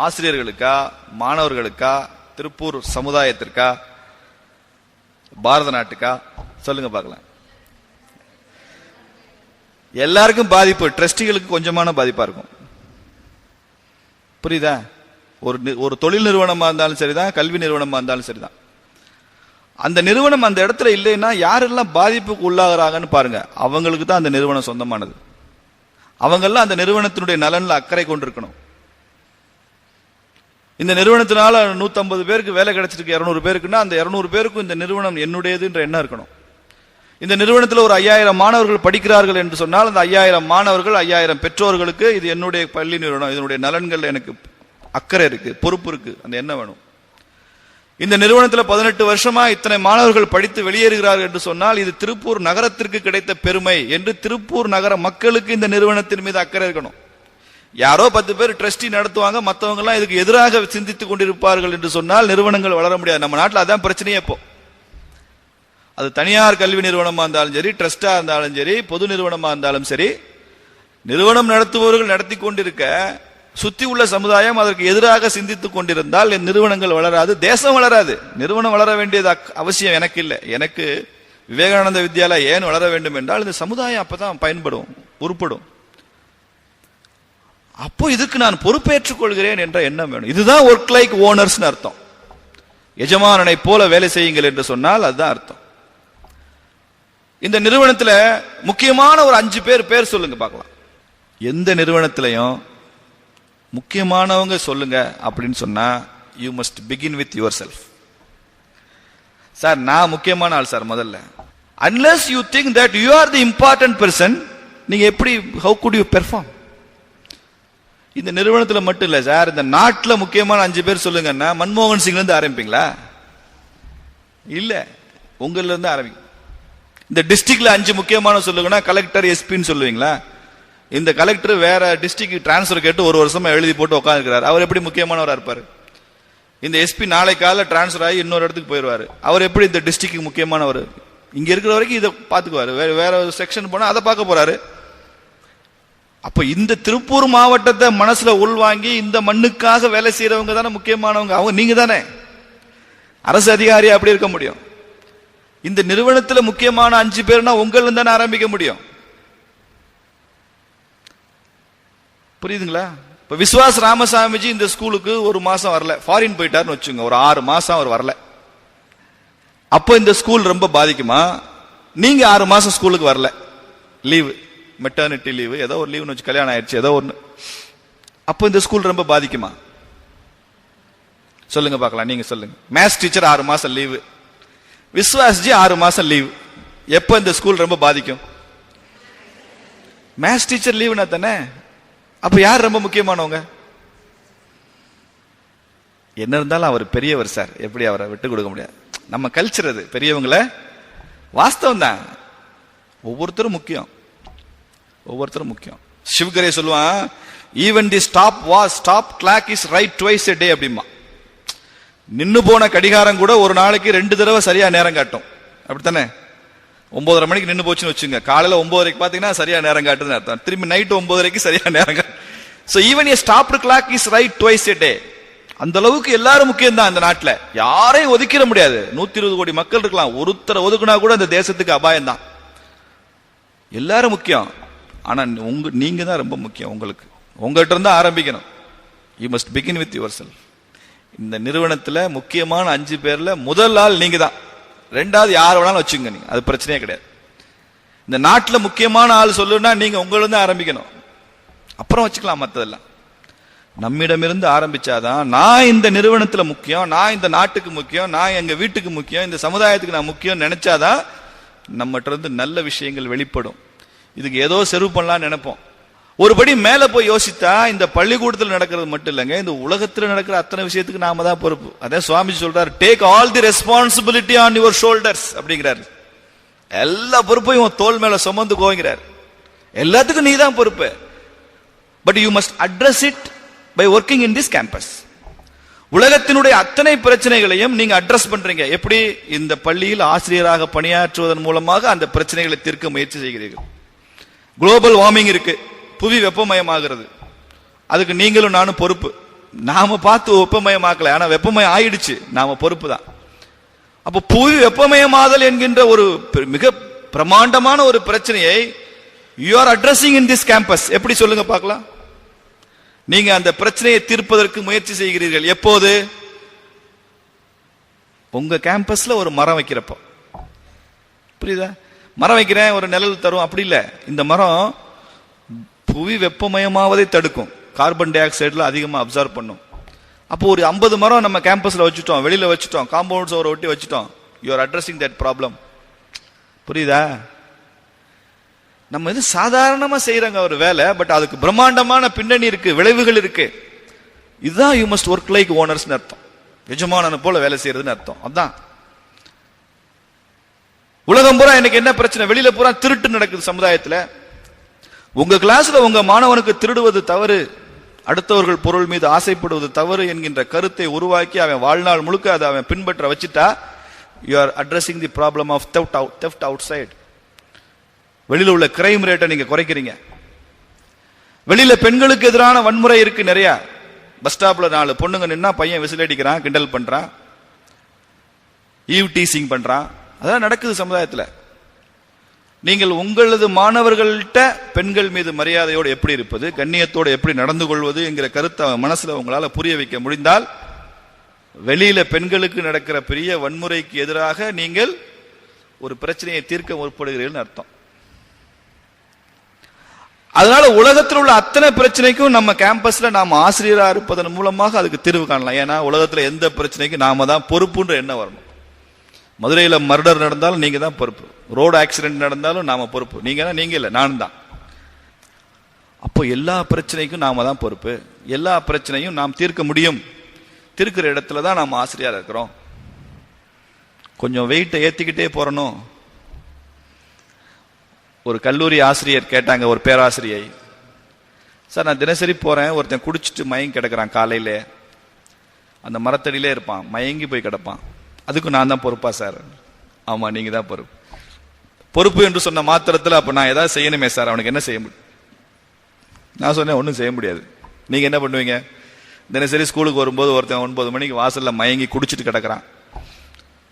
ஆசிரியர்களுக்கா, மாணவர்களுக்கா, திருப்பூர் சமுதாயத்திற்கா, பாரத நாட்டுக்கா? சொல்லுங்க பார்க்கலாம். எல்லாருக்கும் பாதிப்பு. ட்ரஸ்டிகளுக்கு கொஞ்சமான பாதிப்பா இருக்கும். புரியுதா? ஒரு தொழில் நிறுவனமா இருந்தாலும் சரிதான், கல்வி நிறுவனமா இருந்தாலும் சரிதான். அந்த நிறுவனம் அந்த இடத்துல இல்லைன்னா யாரெல்லாம் பாதிப்புக்கு உள்ளாகிறாங்கன்னு பாருங்க. அவங்களுக்கு தான் அந்த நிறுவனம் சொந்தமானது. அவங்கெல்லாம் அந்த நிறுவனத்தினுடைய நலன்ல அக்கறை கொண்டிருக்கணும். இந்த நிறுவனத்தினால 150 பேருக்கு வேலை கிடைச்சிருக்கு, 200 பேருக்குன்னா அந்த 200 பேருக்கும் இந்த நிறுவனம் என்னுடையதுன்ற எண்ணம் இருக்கணும். இந்த நிறுவனத்தில் ஒரு 5000 மாணவர்கள் படிக்கிறார்கள் என்று சொன்னால் அந்த 5000 மாணவர்கள், 5000 பெற்றோர்களுக்கு இது என்னுடைய பள்ளி நிறுவனம், இதனுடைய நலன்கள் எனக்கு அக்கறை இருக்கு, பொறுப்பு இருக்கு, அந்த எண்ணம் வேணும். இந்த நிறுவனத்தில் 18 வருஷமா இத்தனை மாணவர்கள் படித்து வெளியேறுகிறார்கள் என்று சொன்னால் இது திருப்பூர் நகரத்திற்கு கிடைத்த பெருமை என்று திருப்பூர் நகர மக்களுக்கு இந்த நிறுவனத்தின் மீது அக்கறை இருக்கணும். யாரோ 10 பேர் ட்ரஸ்டி நடத்துவாங்க, மற்றவங்க எல்லாம் இதுக்கு எதிராக சிந்தித்துக் கொண்டிருப்பார்கள் என்று சொன்னால் நிறுவனங்கள் வளர முடியாது. நம்ம நாட்டில் அதான் பிரச்சனையே. இப்போ அது தனியார் கல்வி நிறுவனமா இருந்தாலும் சரி, ட்ரஸ்டா இருந்தாலும் சரி, பொது நிறுவனமா இருந்தாலும் சரி, நிறுவனம் நடத்துபவர்கள் நடத்தி கொண்டிருக்க சுத்தி உள்ள சமுதாயம் அதற்கு எதிராக சிந்தித்துக் கொண்டிருந்தால் நிறுவனங்கள் வளராது, தேசம் வளராது. நிறுவனம் வளர வேண்டியது அவசியம் எனக்கு இல்லை. எனக்கு விவேகானந்த வித்யாலயா ஏன் வளர வேண்டும் என்றால் இந்த சமுதாயம் அப்பதான் பயன்படும், உருப்படும். அப்போ இதுக்கு நான் பொறுப்பேற்றுக் கொள்கிறேன் என்ற எண்ணம் வேணும். இதுதான் ஒர்க் லைக் ஓனர்ஸ் அர்த்தம். எஜமானனை போல வேலை செய்யுங்கள் என்று சொன்னால் அதுதான் அர்த்தம். இந்த நிறுவனத்தில் முக்கியமான ஒரு 5 பேர் சொல்லுங்க பார்க்கலாம். எந்த நிறுவனத்திலையும் முக்கியமானவங்க சொல்லுங்க அப்படின்னு சொன்னா you must begin with your self. Sir நான் முக்கியமான ஆள் சார் முதல்ல. Unless you think that you are the important person, நீங்க எப்படி ஹவு குட் யூ பெர்ஃபார்ம்? இந்த நிறுவனத்தில் மட்டும் இல்ல சார், இந்த நாட்டில் முக்கியமான 5 பேர் சொல்லுங்கன்னா மன்மோகன் சிங்ல இருந்து ஆரம்பிப்பீங்களா? இல்ல, உங்கள்ல இருந்து ஆரம்பிங்க. இந்த டிஸ்ட்ரிக்ட்ல 5 முக்கியமான சொல்லுங்கன்னா கலெக்டர், எஸ்பின்னு சொல்லுவீங்களா? இந்த கலெக்டர் வேற டிஸ்ட்ரிக்ட் டிரான்ஸ்பர் கேட்டு ஒரு வருஷமா எழுதி போட்டு உட்காந்துருக்கிறார், அவர் எப்படி முக்கியமானவரா இருப்பாரு? இந்த எஸ்பி நாளை காலைல டிரான்ஸ்பர் ஆகி இன்னொரு இடத்துக்கு போயிடுவாரு, அவர் எப்படி இந்த டிஸ்ட்ரிக்ட் முக்கியமானவர்? இங்க இருக்கிற வரைக்கும் இதை பாத்துக்குவாரு, வேற செக்ஷன் போனா அதை பார்க்க போறாரு. அப்ப இந்த திருப்பூர் மாவட்டத்தை மனசுல உள்வாங்கி இந்த மண்ணுக்காக வேலை செய்யறவங்க தானே முக்கியமானவங்க. அவங்க நீங்க தானே அரசு அதிகாரி அப்படி இருக்க முடியும். இந்த நிறுவனத்தில் முக்கியமான 5 பேர்னா உங்கள தானே ஆரம்பிக்க முடியும். புரியுதுங்களா? இப்ப விஸ்வாஸ் ராமசாமிஜி இந்த ஸ்கூலுக்கு ஒரு மாசம் வரல, ஃபாரின் போயிட்டாருன்னு வச்சுங்க, ஒரு 6 மாசம் அவர் வரல. அப்போ இந்த ஸ்கூல் ரொம்ப பாதிக்குமா? நீங்க 6 மாசம் ஸ்கூலுக்கு வரல, லீவு, மெட்டர்னிட்டி லீவு, ஏதோ ஒரு லீவுன்னு வச்சு, கல்யாணம் ஆயிடுச்சு ஏதோ ஒண்ணு, அப்போ இந்த ஸ்கூல் ரொம்ப பாதிக்குமா? சொல்லுங்க பார்க்கலாம், நீங்க சொல்லுங்க. மேத்ஸ் டீச்சர் 6 மாசம் லீவு, விஸ்வாஸ்ஜி 6 மாசம் லீவு, எப்ப இந்த ஸ்கூல் ரொம்ப பாதிக்கும்? மேத்ஸ் டீச்சர் லீவுனா தானே. அப்ப யார் ரொம்ப முக்கியமானவங்க? என்ன இருந்தாலும் அவர் பெரியவர் சார், எப்படி அவரை விட்டு கொடுக்க முடியாது. நம்ம கல்ச்சர் அது, பெரியவங்கள வாஸ்தவம் தான், ஒவ்வொருத்தரும் முக்கியம், ஒவ்வொருத்தரும் முக்கியம். சிவகரே சொல்லுவான், even the stop clock is right twice a day அப்படிமா. நின்னு போன கடிகாரம் கூட ஒரு நாளைக்கு 2 தடவை சரியா நேரம் காட்டும், அப்படித்தானே? 9:30 மணிக்கு நின்னு போச்சுன்னு வச்சுங்க, காலையில 9:30 பாத்தீங்கன்னா சரியா நேரம் காட்டுதுன்னு அர்த்தம், திரும்பி நைட்டு 9:30 சரியா நேரம் காட்டும். So even a stopped clock is right twice a day. அந்த அளவுக்கு எல்லாரும் முக்கியம் தான். இந்த நாட்டில் யாரையும் ஒதுக்கிட முடியாது. 120 கோடி மக்கள் இருக்கலாம், ஒருத்தரை ஒதுக்குனா கூட இந்த தேசத்துக்கு அபாயம் தான். எல்லாரும் முக்கியம், ஆனா நீங்க தான் ரொம்ப முக்கியம். உங்களுக்கு உங்ககிட்ட இருந்தா ஆரம்பிக்கணும். You must begin with your self. இந்த நிறுவனத்துல முக்கியமான 5 பேர்ல முதல் ஆள் நீங்க தான். 2வது யார் வேணாலும் வச்சுங்க, நீங்க, அது பிரச்சனையே கிடையாது. இந்த நாட்டில் முக்கியமான ஆள் சொல்லுன்னா நீங்க உங்கள இருந்து ஆரம்பிக்கணும், அப்புறம் வச்சுக்கலாம் மற்றதெல்லாம். நம்மிடமிருந்து ஆரம்பிச்சாதான் நான் இந்த நிறுவனத்துல முக்கியம், நான் இந்த நாட்டுக்கு முக்கியம், நான் எங்க வீட்டுக்கு முக்கியம், இந்த சமுதாயத்துக்கு நான் முக்கியம் நினைச்சாதான் நம்மகிட்ட இருந்து நல்ல விஷயங்கள் வெளிப்படும். இதுக்கு ஏதோ செர்வ் பண்ணலாம்னு நினைப்போம். ஒருபடி மேல போய் யோசித்தா இந்த பள்ளிக்கூடத்தில் நடக்கிறது மட்டும் இல்லைங்க, இந்த உலகத்தில் நடக்கிற அத்தனை விஷயத்துக்கு நாம தான் பொறுப்பு. அதான் சுவாமிஜி சொல்றாரு, take all the responsibility on your shoulders அப்படிங்கிறாரு. எல்லா பொறுப்பையும் தோல் மேல சுமந்து கோங்கிறார். எல்லாத்துக்கும் நீ தான் பொறுப்பு. But you must address it by working in this campus. உலகத்தினுடைய அத்தனை பிரச்சனைகளையும் நீங்க அட்ரஸ் பண்றீங்க. எப்படி? இந்த பள்ளியில் ஆசிரியராக பணியாற்றுவதன் மூலமாக அந்த பிரச்சனைகளை தீர்க்க முயற்சி செய்கிறீர்கள். குளோபல் வார்மிங் இருக்கு, புவி வெப்பமயமாகிறது, அதுக்கு நீங்களும் நானும் பொறுப்பு. நாம பார்த்து வெப்பமயமாக்கல, ஆனா வெப்பமயம் ஆயிடுச்சு, நாம பொறுப்பு தான். அப்ப புவி வெப்பமயமாதல் என்கின்ற ஒரு மிக பிரமாண்டமான ஒரு பிரச்சனையை you are addressing in this campus. எப்படி சொல்லுங்க பார்க்கலாம்? நீங்க அந்த பிரச்சனையை தீர்ப்பதற்கு முயற்சி செய்கிறீர்கள். எப்போது? உங்க கேம்பஸ்ல ஒரு மரம் வைக்கிறப்போ. புரியுதா? மரம் வைக்கிறேன், ஒரு நிழல் தரும், அப்படி இல்ல. இந்த மரம் புவி வெப்பமயமாவதை தடுக்கும், கார்பன் டை ஆக்சைடுல அதிகமா அப்சர்வ் பண்ணும். அப்போ ஒரு 50 மரம் நம்ம கேம்பஸ்ல வச்சுட்டோம், வெளியில வச்சுட்டோம், காம்பவுண்ட்ஸ் ஒரு ஒட்டி வச்சுட்டோம். You are addressing that problem. புரியுதா? நம்ம இது சாதாரணமா செய்யறாங்க ஒரு வேலை, பட் அதுக்கு பிரம்மாண்டமான பின்னணி இருக்கு, விளைவுகள் இருக்கு. இதுதான் you must work like owners அர்த்தம், எஜமானனை போல வேலை செய்யறதுன்னு அர்த்தம். அதான் உலகம் பூரா எனக்கு என்ன பிரச்சனை? வெளியில பூரா திருட்டு நடக்குது சமுதாயத்துல. உங்க கிளாஸ்ல உங்க மாணவனுக்கு திருடுவது தவறு, அடுத்தவர்கள் பொருள் மீது ஆசைப்படுவது தவறு என்கின்ற கருத்தை உருவாக்கி அவன் வாழ்நாள் முழுக்க அதை அவன் பின்பற்ற வச்சுட்டா you are addressing the problem of theft outside. வெளியில உள்ள கிரைம் ரேட்டை நீங்க குறைக்கிறீங்க. வெளியில பெண்களுக்கு எதிரான வன்முறை இருக்கு நிறைய. பஸ் ஸ்டாப்ல 4 பொண்ணுங்க நின்னா பையன் விசில் அடிக்கிறான், கிண்டல் பண்றான், ஈவ் டீசிங் பண்றான், அதான் நடக்குது சமுதாயத்துல. நீங்கள் உங்களது மாணவர்கள்ட்ட பெண்கள் மீது மரியாதையோடு எப்படி இருப்பது, கண்ணியத்தோடு எப்படி நடந்து கொள்வது என்கிற கருத்தை மனசுல உங்களால புரிய வைக்க முடிந்தால், வெளியில பெண்களுக்கு நடக்கிற பெரிய வன்முறைக்கு எதிராக நீங்கள் ஒரு பிரச்சனையை தீர்க்க முற்படுகிறீர்கள் அர்த்தம். அதனால உலகத்தில் உள்ள அத்தனை பிரச்சனைக்கும் நம்ம கேம்பஸ்ல நாம ஆசிரியரா இருப்பதன் மூலமாக அதுக்கு தீர்வு காணலாம். ஏன்னா உலகத்துல எந்த பிரச்சனைக்கும் நாம தான் பொறுப்புன்ற எண்ணம் வரணும். மதுரையில மர்டர் நடந்தாலும் நீங்க தான் பொறுப்பு, ரோடு ஆக்சிடென்ட் நடந்தாலும் நாம பொறுப்பு. நீங்க இல்ல, நான் தான். அப்போ எல்லா பிரச்சனைக்கும் நாம தான் பொறுப்பு, எல்லா பிரச்சனையும் நாம் தீர்க்க முடியும். தீர்க்கிற இடத்துல தான் நாம் ஆசிரியரா இருக்கிறோம். கொஞ்சம் வெயிட்டை ஏத்திக்கிட்டே போறணும். ஒரு கல்லூரி ஆசிரியர் கேட்டாங்க ஒரு பேராசிரியை, சார் நான் தினசரி போறேன், ஒருத்தன் குடிச்சிட்டு மயங்கி கிடக்குறான், காலையில அந்த மரத்தடியிலே இருப்பான், மயங்கி போய் கிடப்பான், அதுக்கு நான் தான் பொறுப்பா சார்? ஆமா நீங்க தான் பொறுப்பு. பொறுப்பு என்று சொன்ன மாத்திரத்தில் அப்ப நான் ஏதாவது செய்யணுமே சார், அவனுக்கு என்ன செய்ய முடியும்? நான் சொன்னேன் ஒன்றும் செய்ய முடியாது. நீங்க என்ன பண்ணுவீங்க? தினசரி ஸ்கூலுக்கு வரும்போது ஒருத்தன் 9 மணிக்கு வாசல்ல மயங்கி குடிச்சிட்டு கிடக்குறான்,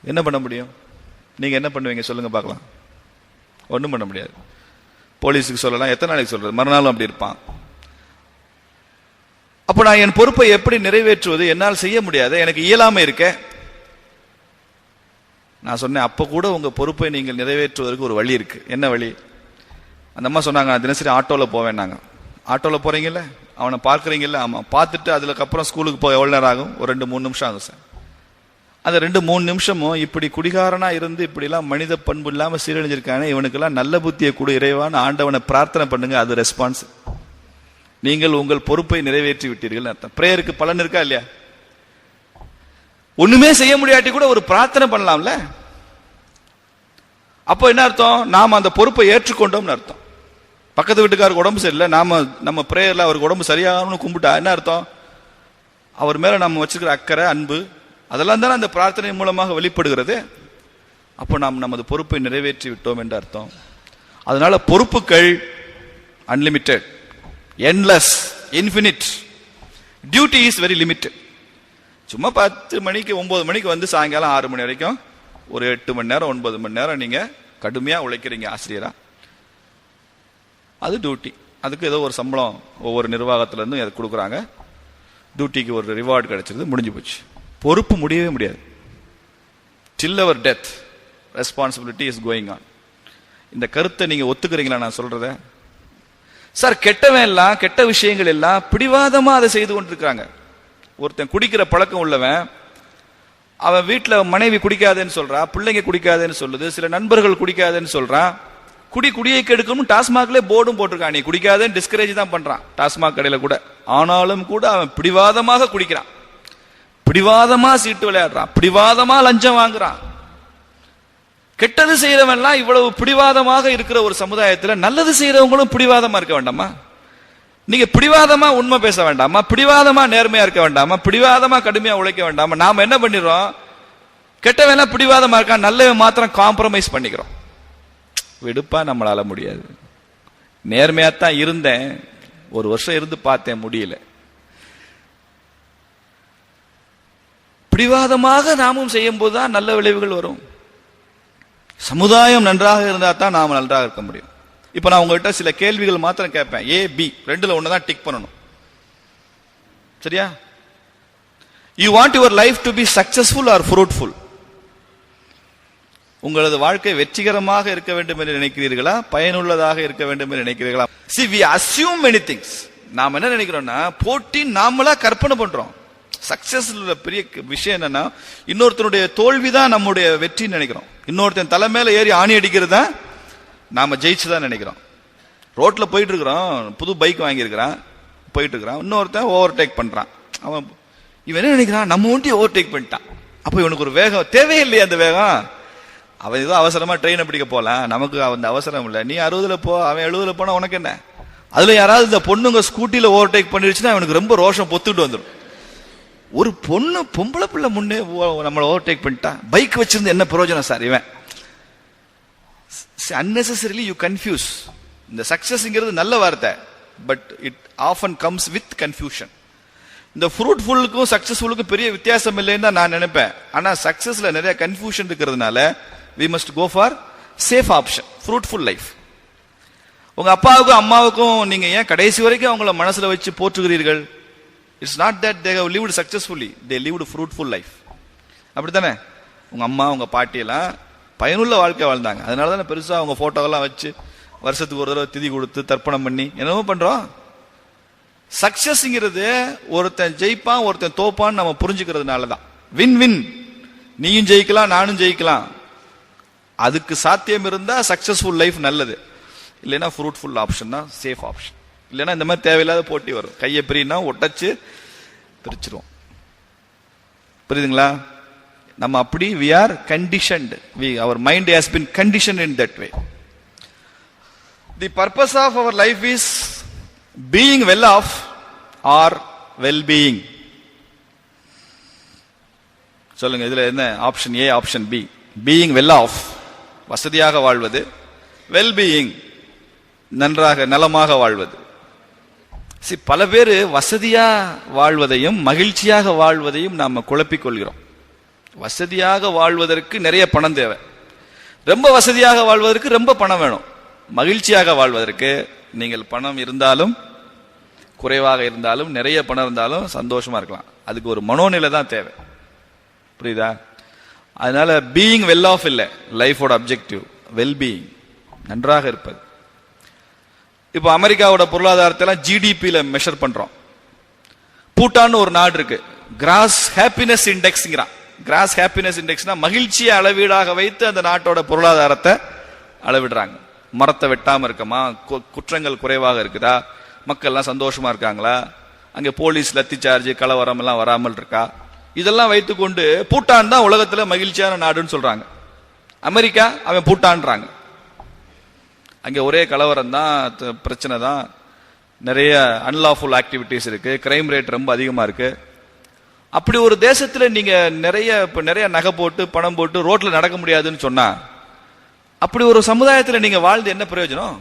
என்ன பண்ண முடியும்? நீங்க என்ன பண்ணுவீங்க சொல்லுங்க பார்க்கலாம்? ஒன்றும் பண்ண முடியாது. போலீஸுக்கு சொல்லலாம், எத்தனை நாளைக்கு சொல்றது, மறுநாளும் அப்படி இருப்பான். அப்ப நான் என் பொறுப்பை எப்படி நிறைவேற்றுவது? என்னால் செய்ய முடியாது, எனக்கு இயலாம இருக்க. நான் சொன்னேன், அப்ப கூட உங்க பொறுப்பை நீங்கள் நிறைவேற்றுவதற்கு ஒரு வழி இருக்கு. என்ன வழி? அந்த அம்மா சொன்னாங்க, நான் தினசரி ஆட்டோல போவேன்னாங்க. ஆட்டோல போறீங்கல்ல, அவனை பார்க்குறீங்கல்ல? ஆமா. பார்த்துட்டு அதுக்கப்புறம் ஸ்கூலுக்கு போக எவ்வளவு நேரம் ஆகும்? ஒரு 2-3 நிமிஷம் ஆகும் சார். அந்த 2-3 நிமிஷமும் இப்படி குடிகாரனா இருந்து இப்படி எல்லாம் மனித பண்பு இல்லாம சீரழிஞ்சிருக்கானே, இவனுக்கெல்லாம் நல்ல புத்தியை கொடு இறைவான ஆண்டவனை பிரார்த்தனை பண்ணுங்க. அது ரெஸ்பான்ஸ். நீங்கள் உங்கள் பொறுப்பை நிறைவேற்றி விட்டீர்கள் அர்த்தம். பிரேயருக்கு பலன் இருக்கா இல்லையா? ஒண்ணுமே செய்ய முடியாட்டி கூட ஒரு பிரார்த்தனை பண்ணலாம்ல. அப்போ என்ன அர்த்தம்? நாம அந்த பொறுப்பை ஏற்றுக்கொண்டோம்னு அர்த்தம். பக்கத்து வீட்டுக்காருக்கு உடம்பு சரியில்லை, நம்ம பிரேயர்ல அவருக்கு உடம்பு சரியாகணும்னு கும்பிட்டா என்ன அர்த்தம்? அவர் மேல நம்ம வச்சிருக்கிற அக்கறை, அன்பு, அதெல்லாம் தானே அந்த பிரார்த்தனை மூலமாக வெளிப்படுகிறது. அப்போ நாம் நமது பொறுப்பை நிறைவேற்றி விட்டோம் என்று அர்த்தம். அதனால பொறுப்புகள் unlimited, endless, infinite. Duty is very limited. சும்மா 10 மணிக்கு 9 மணிக்கு வந்து சாயங்காலம் 6 மணி வரைக்கும் ஒரு 8 மணி நேரம் 9 மணி நேரம் நீங்க கடுமையா உழைக்கிறீங்க ஆசிரியரா, அது டியூட்டி. அதுக்கு ஏதோ ஒரு சம்பளம் ஒவ்வொரு நிர்வாகத்துல இருந்தும் அதை கொடுக்குறாங்க. டியூட்டிக்கு ஒரு ரிவார்டு கிடைச்சிருது, முடிஞ்சு போச்சு. பொறுப்பு முடியவே முடியாது. Till our death responsibility is going on. இந்த கருத்தை நீங்க ஒத்துக்கிறீங்களா நான் சொல்றத? சார் கெட்டவன் எல்லாம், கெட்ட விஷயங்கள் எல்லாம் பிடிவாதமா அதை செய்து கொண்டிருக்காங்க. ஒருத்தன் குடிக்கிற பழக்கம் உள்ளவன், அவன் வீட்டுல மனைவி குடிக்காதேன்னு சொல்றா, பிள்ளைங்க குடிக்காதேன்னு சொல்லுது, சில நண்பர்கள் குடிக்காதேன்னு சொல்றான். குடியை கெடுக்கணும் டாஸ்மாக்ல போர்டும் போட்டிருக்கான், நீ குடிக்காதேன்னு டிஸ்கரேஜ் தான் பண்றான் டாஸ்மாக் கடையில கூட. ஆனாலும் கூட அவன் பிடிவாதமாக குடிக்கிறான், பிடிவாதமா சீட்டு விளையாடுறான், பிடிவாதமா லஞ்சம் வாங்குறான். கெட்டது செய்யறவன்லாம் இவ்வளவு பிடிவாதமாக இருக்கிற ஒரு சமுதாயத்துல நல்லது செய்யறவங்களும் பிடிவாதமா இருக்க வேண்டாமா? நீங்க பிடிவாதமா உண்மை பேச வேண்டாமா? பிடிவாதமா நேர்மையா இருக்க வேண்டாமா? பிடிவாதமா கடுமையா உழைக்க வேண்டாமா? நாம என்ன பண்ணிடுறோம்? கெட்டவன் பிடிவாதமா இருக்கான், நல்லவன் மாத்திரம் காம்ப்ரமைஸ் பண்ணிக்கிறோம். விடுப்பா, நம்மளால முடியாது. நேர்மையாத்தான் இருந்தேன், 1 வருஷம் இருந்து பார்த்தேன், முடியல. பிடிவாதமாக நாமும் செய்யும் போதுதான் நல்ல விளைவுகள் வரும். சமுதாயம் நன்றாக இருந்தா தான் நாம நன்றாக இருக்க முடியும். இப்ப நான் உங்ககிட்ட சில கேள்விகள் மாத்திரம் கேட்பேன், A, B ரெண்டுல ஒண்ணுதான் டிக் பண்ணணும், சரியா? You want your life to be successful or fruitful? உங்களது வாழ்க்கை வெற்றிகரமாக இருக்க வேண்டும் என்று நினைக்கிறீர்களா, பயனுள்ளதாக இருக்க வேண்டும் என்று நினைக்கிறீர்களா? See, we assume many things. நாம என்ன நினைக்கிறோம்னா, போட்டி நாமளா கற்பனை பண்றோம். சக்சஸ் பெரிய விஷயம் என்னன்னா, இன்னொருத்தனுடைய தோல்விதான் நம்முடைய வெற்றின்னு நினைக்கிறோம். இன்னொருத்தன் தலை மேல ஏறி ஆணி அடிக்கிறதா நாம ஜெயிச்சுதான் நினைக்கிறோம். ரோட்ல போயிட்டு இருக்கிறோம், புது பைக் வாங்கி இருக்கிறான், போயிட்டு இருக்கிறான், இன்னொருத்தன் ஓவர்டேக் பண்றான். இவன் என்ன நினைக்கிறான், நம்ம ஒண்டி ஓவர்டேக் பண்ணிட்டான். அப்ப இவனுக்கு ஒரு வேகம் தேவையில்லையே, அந்த வேகம். அவன் ஏதோ அவசரமா ட்ரெயினை பிடிக்க போலாம், நமக்கு அந்த அவசரம் இல்லை. நீ 60 போ, அவன் 70 போனா உனக்கு என்ன? அதுல யாராவது இந்த பொண்ணுங்க ஸ்கூட்டில ஓவர்டேக் பண்ணிடுச்சுன்னா அவனுக்கு ரொம்ப ரோஷம் பொத்துட்டு வந்துடும். ஒரு பொம்பளை பிள்ளை முன்னே நம்மளை ஓவர்டேக் பண்ணிட்டா, பைக் வச்சிருந்து என்ன பிரயோஜனம் சார்? இவன் unnecessarily you confuse. இந்த சக்சஸ்ங்கிறது நல்ல வார்த்தை, but it often comes with confusion. இந்த ஃப்ரூட்ஃபுல்லுக்கும் சக்சஸ்ஃபுல்லுக்கும் பெரிய வித்தியாசம் இல்லைன்னு தான் நான் நினைப்பேன். ஆனா சக்சஸ்ல நிறைய கன்ஃபியூஷன் இருக்கிறதுனால we must go for safe option, fruitful life. உங்க அப்பாவுக்கும் அம்மாவுக்கும் நீங்க ஏன் கடைசி வரைக்கும் அவங்கள மனசுல வச்சு போற்றுகிறீர்கள்? It's not that they have lived successfully, they lived fruitful life. அப்படித்தானே? உங்க அம்மா உங்க பாட்டி எல்லாம் பயனுள்ள வாழ்க்கை வாழ்ந்தாங்க. அதனால தானே பெருசா அவங்க போட்டோவெல்லாம் வச்சு வருஷத்துக்கு ஒரு தடவை திதி கொடுத்து தர்ப்பணம் பண்ணி என்னவோ பண்றோம். சக்சஸ்ங்கிறது ஒருத்தன் ஜெயிப்பான் ஒருத்தன் தோப்பான்னு நம்ம புரிஞ்சுக்கிறதுனால தான். வின் வின், நீயும் ஜெயிக்கலாம் நானும் ஜெயிக்கலாம். அதுக்கு சாத்தியம் இருந்தா சக்சஸ்ஃபுல் லைஃப் நல்லது. இல்லைன்னா ஃப்ரூட்ஃபுல் ஆப்ஷன் தான் சேஃப் ஆப்ஷன். இல்லைன்னா இந்த மாதிரி தேவையில்லாத போட்டி வரும். கையை பிரினா ஒட்டச்சு பிரிச்சிருவோம். புரியுதுங்களா? நம்ம அப்படி we are conditioned, our mind has been conditioned in that way. The purpose of our life is being well off or well being. சொல்லுங்க, இதுல என்ன option? A, option B. being well off, வசதியாக வாழ்வது. well being, நன்றாக நலமாக வாழ்வது. பல பேர் வசதியா வாழ்வதையும் மகிழ்ச்சியாக வாழ்வதையும் நாம குழப்பிக் கொள்கிறோம். வசதியாக வாழ்வதற்கு நிறைய பணம் தேவை, ரொம்ப வசதியாக வாழ்வதற்கு ரொம்ப பணம் வேணும். மகிழ்ச்சியாக வாழ்வதற்கு நீங்கள் பணம் இருந்தாலும் குறைவாக இருந்தாலும் நிறைய பணம் இருந்தாலும் சந்தோஷமா இருக்கலாம். அதுக்கு ஒரு மனோநிலை தான் தேவை. புரியுதா? அதனால பீயிங் வெல் ஆஃப் இல்ல லைஃபோட அப்ஜெக்டிவ், வெல் பீயிங், நன்றாக இருப்பது. இப்ப அமெரிக்காவோட பொருளாதாரத்தை எல்லாம் ஜிடிபியில மெஷர் பண்றோம். பூட்டான் ஒரு நாடு இருக்கு, கிராஸ் ஹாப்பினஸ் இண்டெக்ஸ்ங்கிறான். கிராஸ் ஹாப்பினஸ் இண்டெக்ஸ்னா மகிழ்ச்சியை அளவீடாக வைத்து அந்த நாட்டோட பொருளாதாரத்தை அளவிடுறாங்க. மரத்தை வெட்டாம இருக்கமா, குற்றங்கள் குறைவாக இருக்குதா, மக்கள் எல்லாம் சந்தோஷமா இருக்காங்களா, அங்க போலீஸ் லத்தி சார்ஜ் கலவரம் எல்லாம் வராமல் இருக்கா, இதெல்லாம் வைத்துக்கொண்டு பூட்டான் தான் உலகத்துல மகிழ்ச்சியான நாடுன்னு சொல்றாங்க. அமெரிக்கா அவன் பூட்டான்றாங்க. அங்க ஒரே கலவரம் தான், பிரச்சனை தான், நிறைய அன்லாஃபுல் ஆக்டிவிட்டிஸ் இருக்கு, கிரைம் ரேட் ரொம்ப அதிகமா இருக்கு. அப்படி ஒரு தேசத்துல நீங்க நிறைய நகை போட்டு பணம் போட்டு ரோட்ல நடக்க முடியாதுன்னு சொன்னா, அப்படி ஒரு சமுதாயத்தில் நீங்க வாழ்ந்து என்ன பிரயோஜனம்?